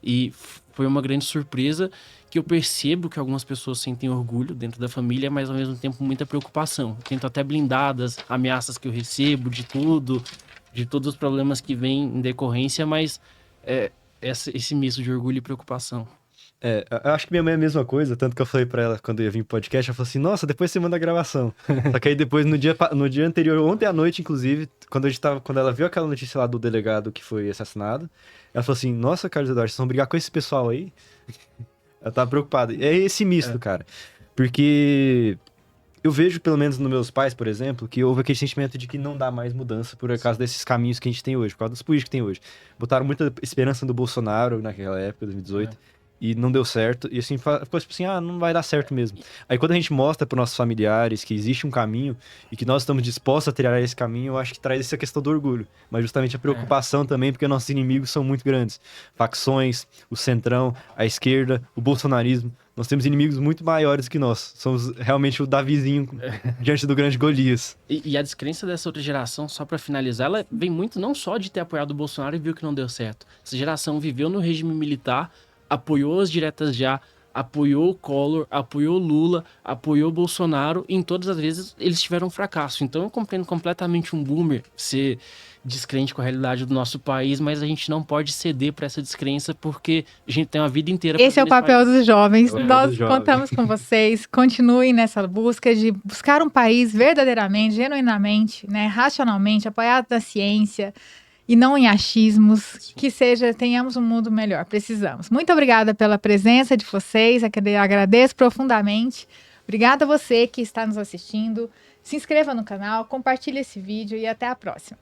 E foi uma grande surpresa que eu percebo que algumas pessoas sentem orgulho dentro da família, mas ao mesmo tempo muita preocupação. Eu tento até blindar das ameaças que eu recebo, de tudo, de todos os problemas que vêm em decorrência, mas esse misto de orgulho e preocupação. Eu acho que minha mãe é a mesma coisa, tanto que eu falei pra ela quando eu ia vir pro podcast, ela falou assim, nossa, depois você manda a gravação. Só que aí depois, no dia anterior, ontem à noite, inclusive, quando ela viu aquela notícia lá do delegado que foi assassinado, ela falou assim, nossa, Carlos Eduardo, vocês vão brigar com esse pessoal aí? Ela tava preocupada. É esse misto, cara. Porque eu vejo, pelo menos nos meus pais, por exemplo, que houve aquele sentimento de que não dá mais mudança por causa desses caminhos que a gente tem hoje, por causa dos políticos que tem hoje. Botaram muita esperança no Bolsonaro naquela época, 2018. E não deu certo, e assim, ficou tipo assim, não vai dar certo mesmo. Aí quando a gente mostra para nossos familiares que existe um caminho e que nós estamos dispostos a trilhar esse caminho, eu acho que traz essa questão do orgulho. Mas justamente a preocupação também, porque nossos inimigos são muito grandes. Facções, o centrão, a esquerda, o bolsonarismo. Nós temos inimigos muito maiores que nós. Somos realmente o Davizinho diante do grande Golias. E a descrença dessa outra geração, só para finalizar, ela vem muito não só de ter apoiado o Bolsonaro e viu que não deu certo. Essa geração viveu no regime militar, apoiou as diretas já, apoiou o Collor, apoiou Lula, apoiou Bolsonaro, e em todas as vezes eles tiveram um fracasso. Então eu compreendo completamente um boomer ser descrente com a realidade do nosso país, mas a gente não pode ceder para essa descrença porque a gente tem uma vida inteira. Esse é o papel dos jovens. Nós contamos com vocês. Continuem nessa busca de buscar um país verdadeiramente, genuinamente, né, racionalmente, apoiado na ciência, e não em achismos, que tenhamos um mundo melhor, precisamos. Muito obrigada pela presença de vocês, agradeço profundamente. Obrigada a você que está nos assistindo. Se inscreva no canal, compartilhe esse vídeo e até a próxima.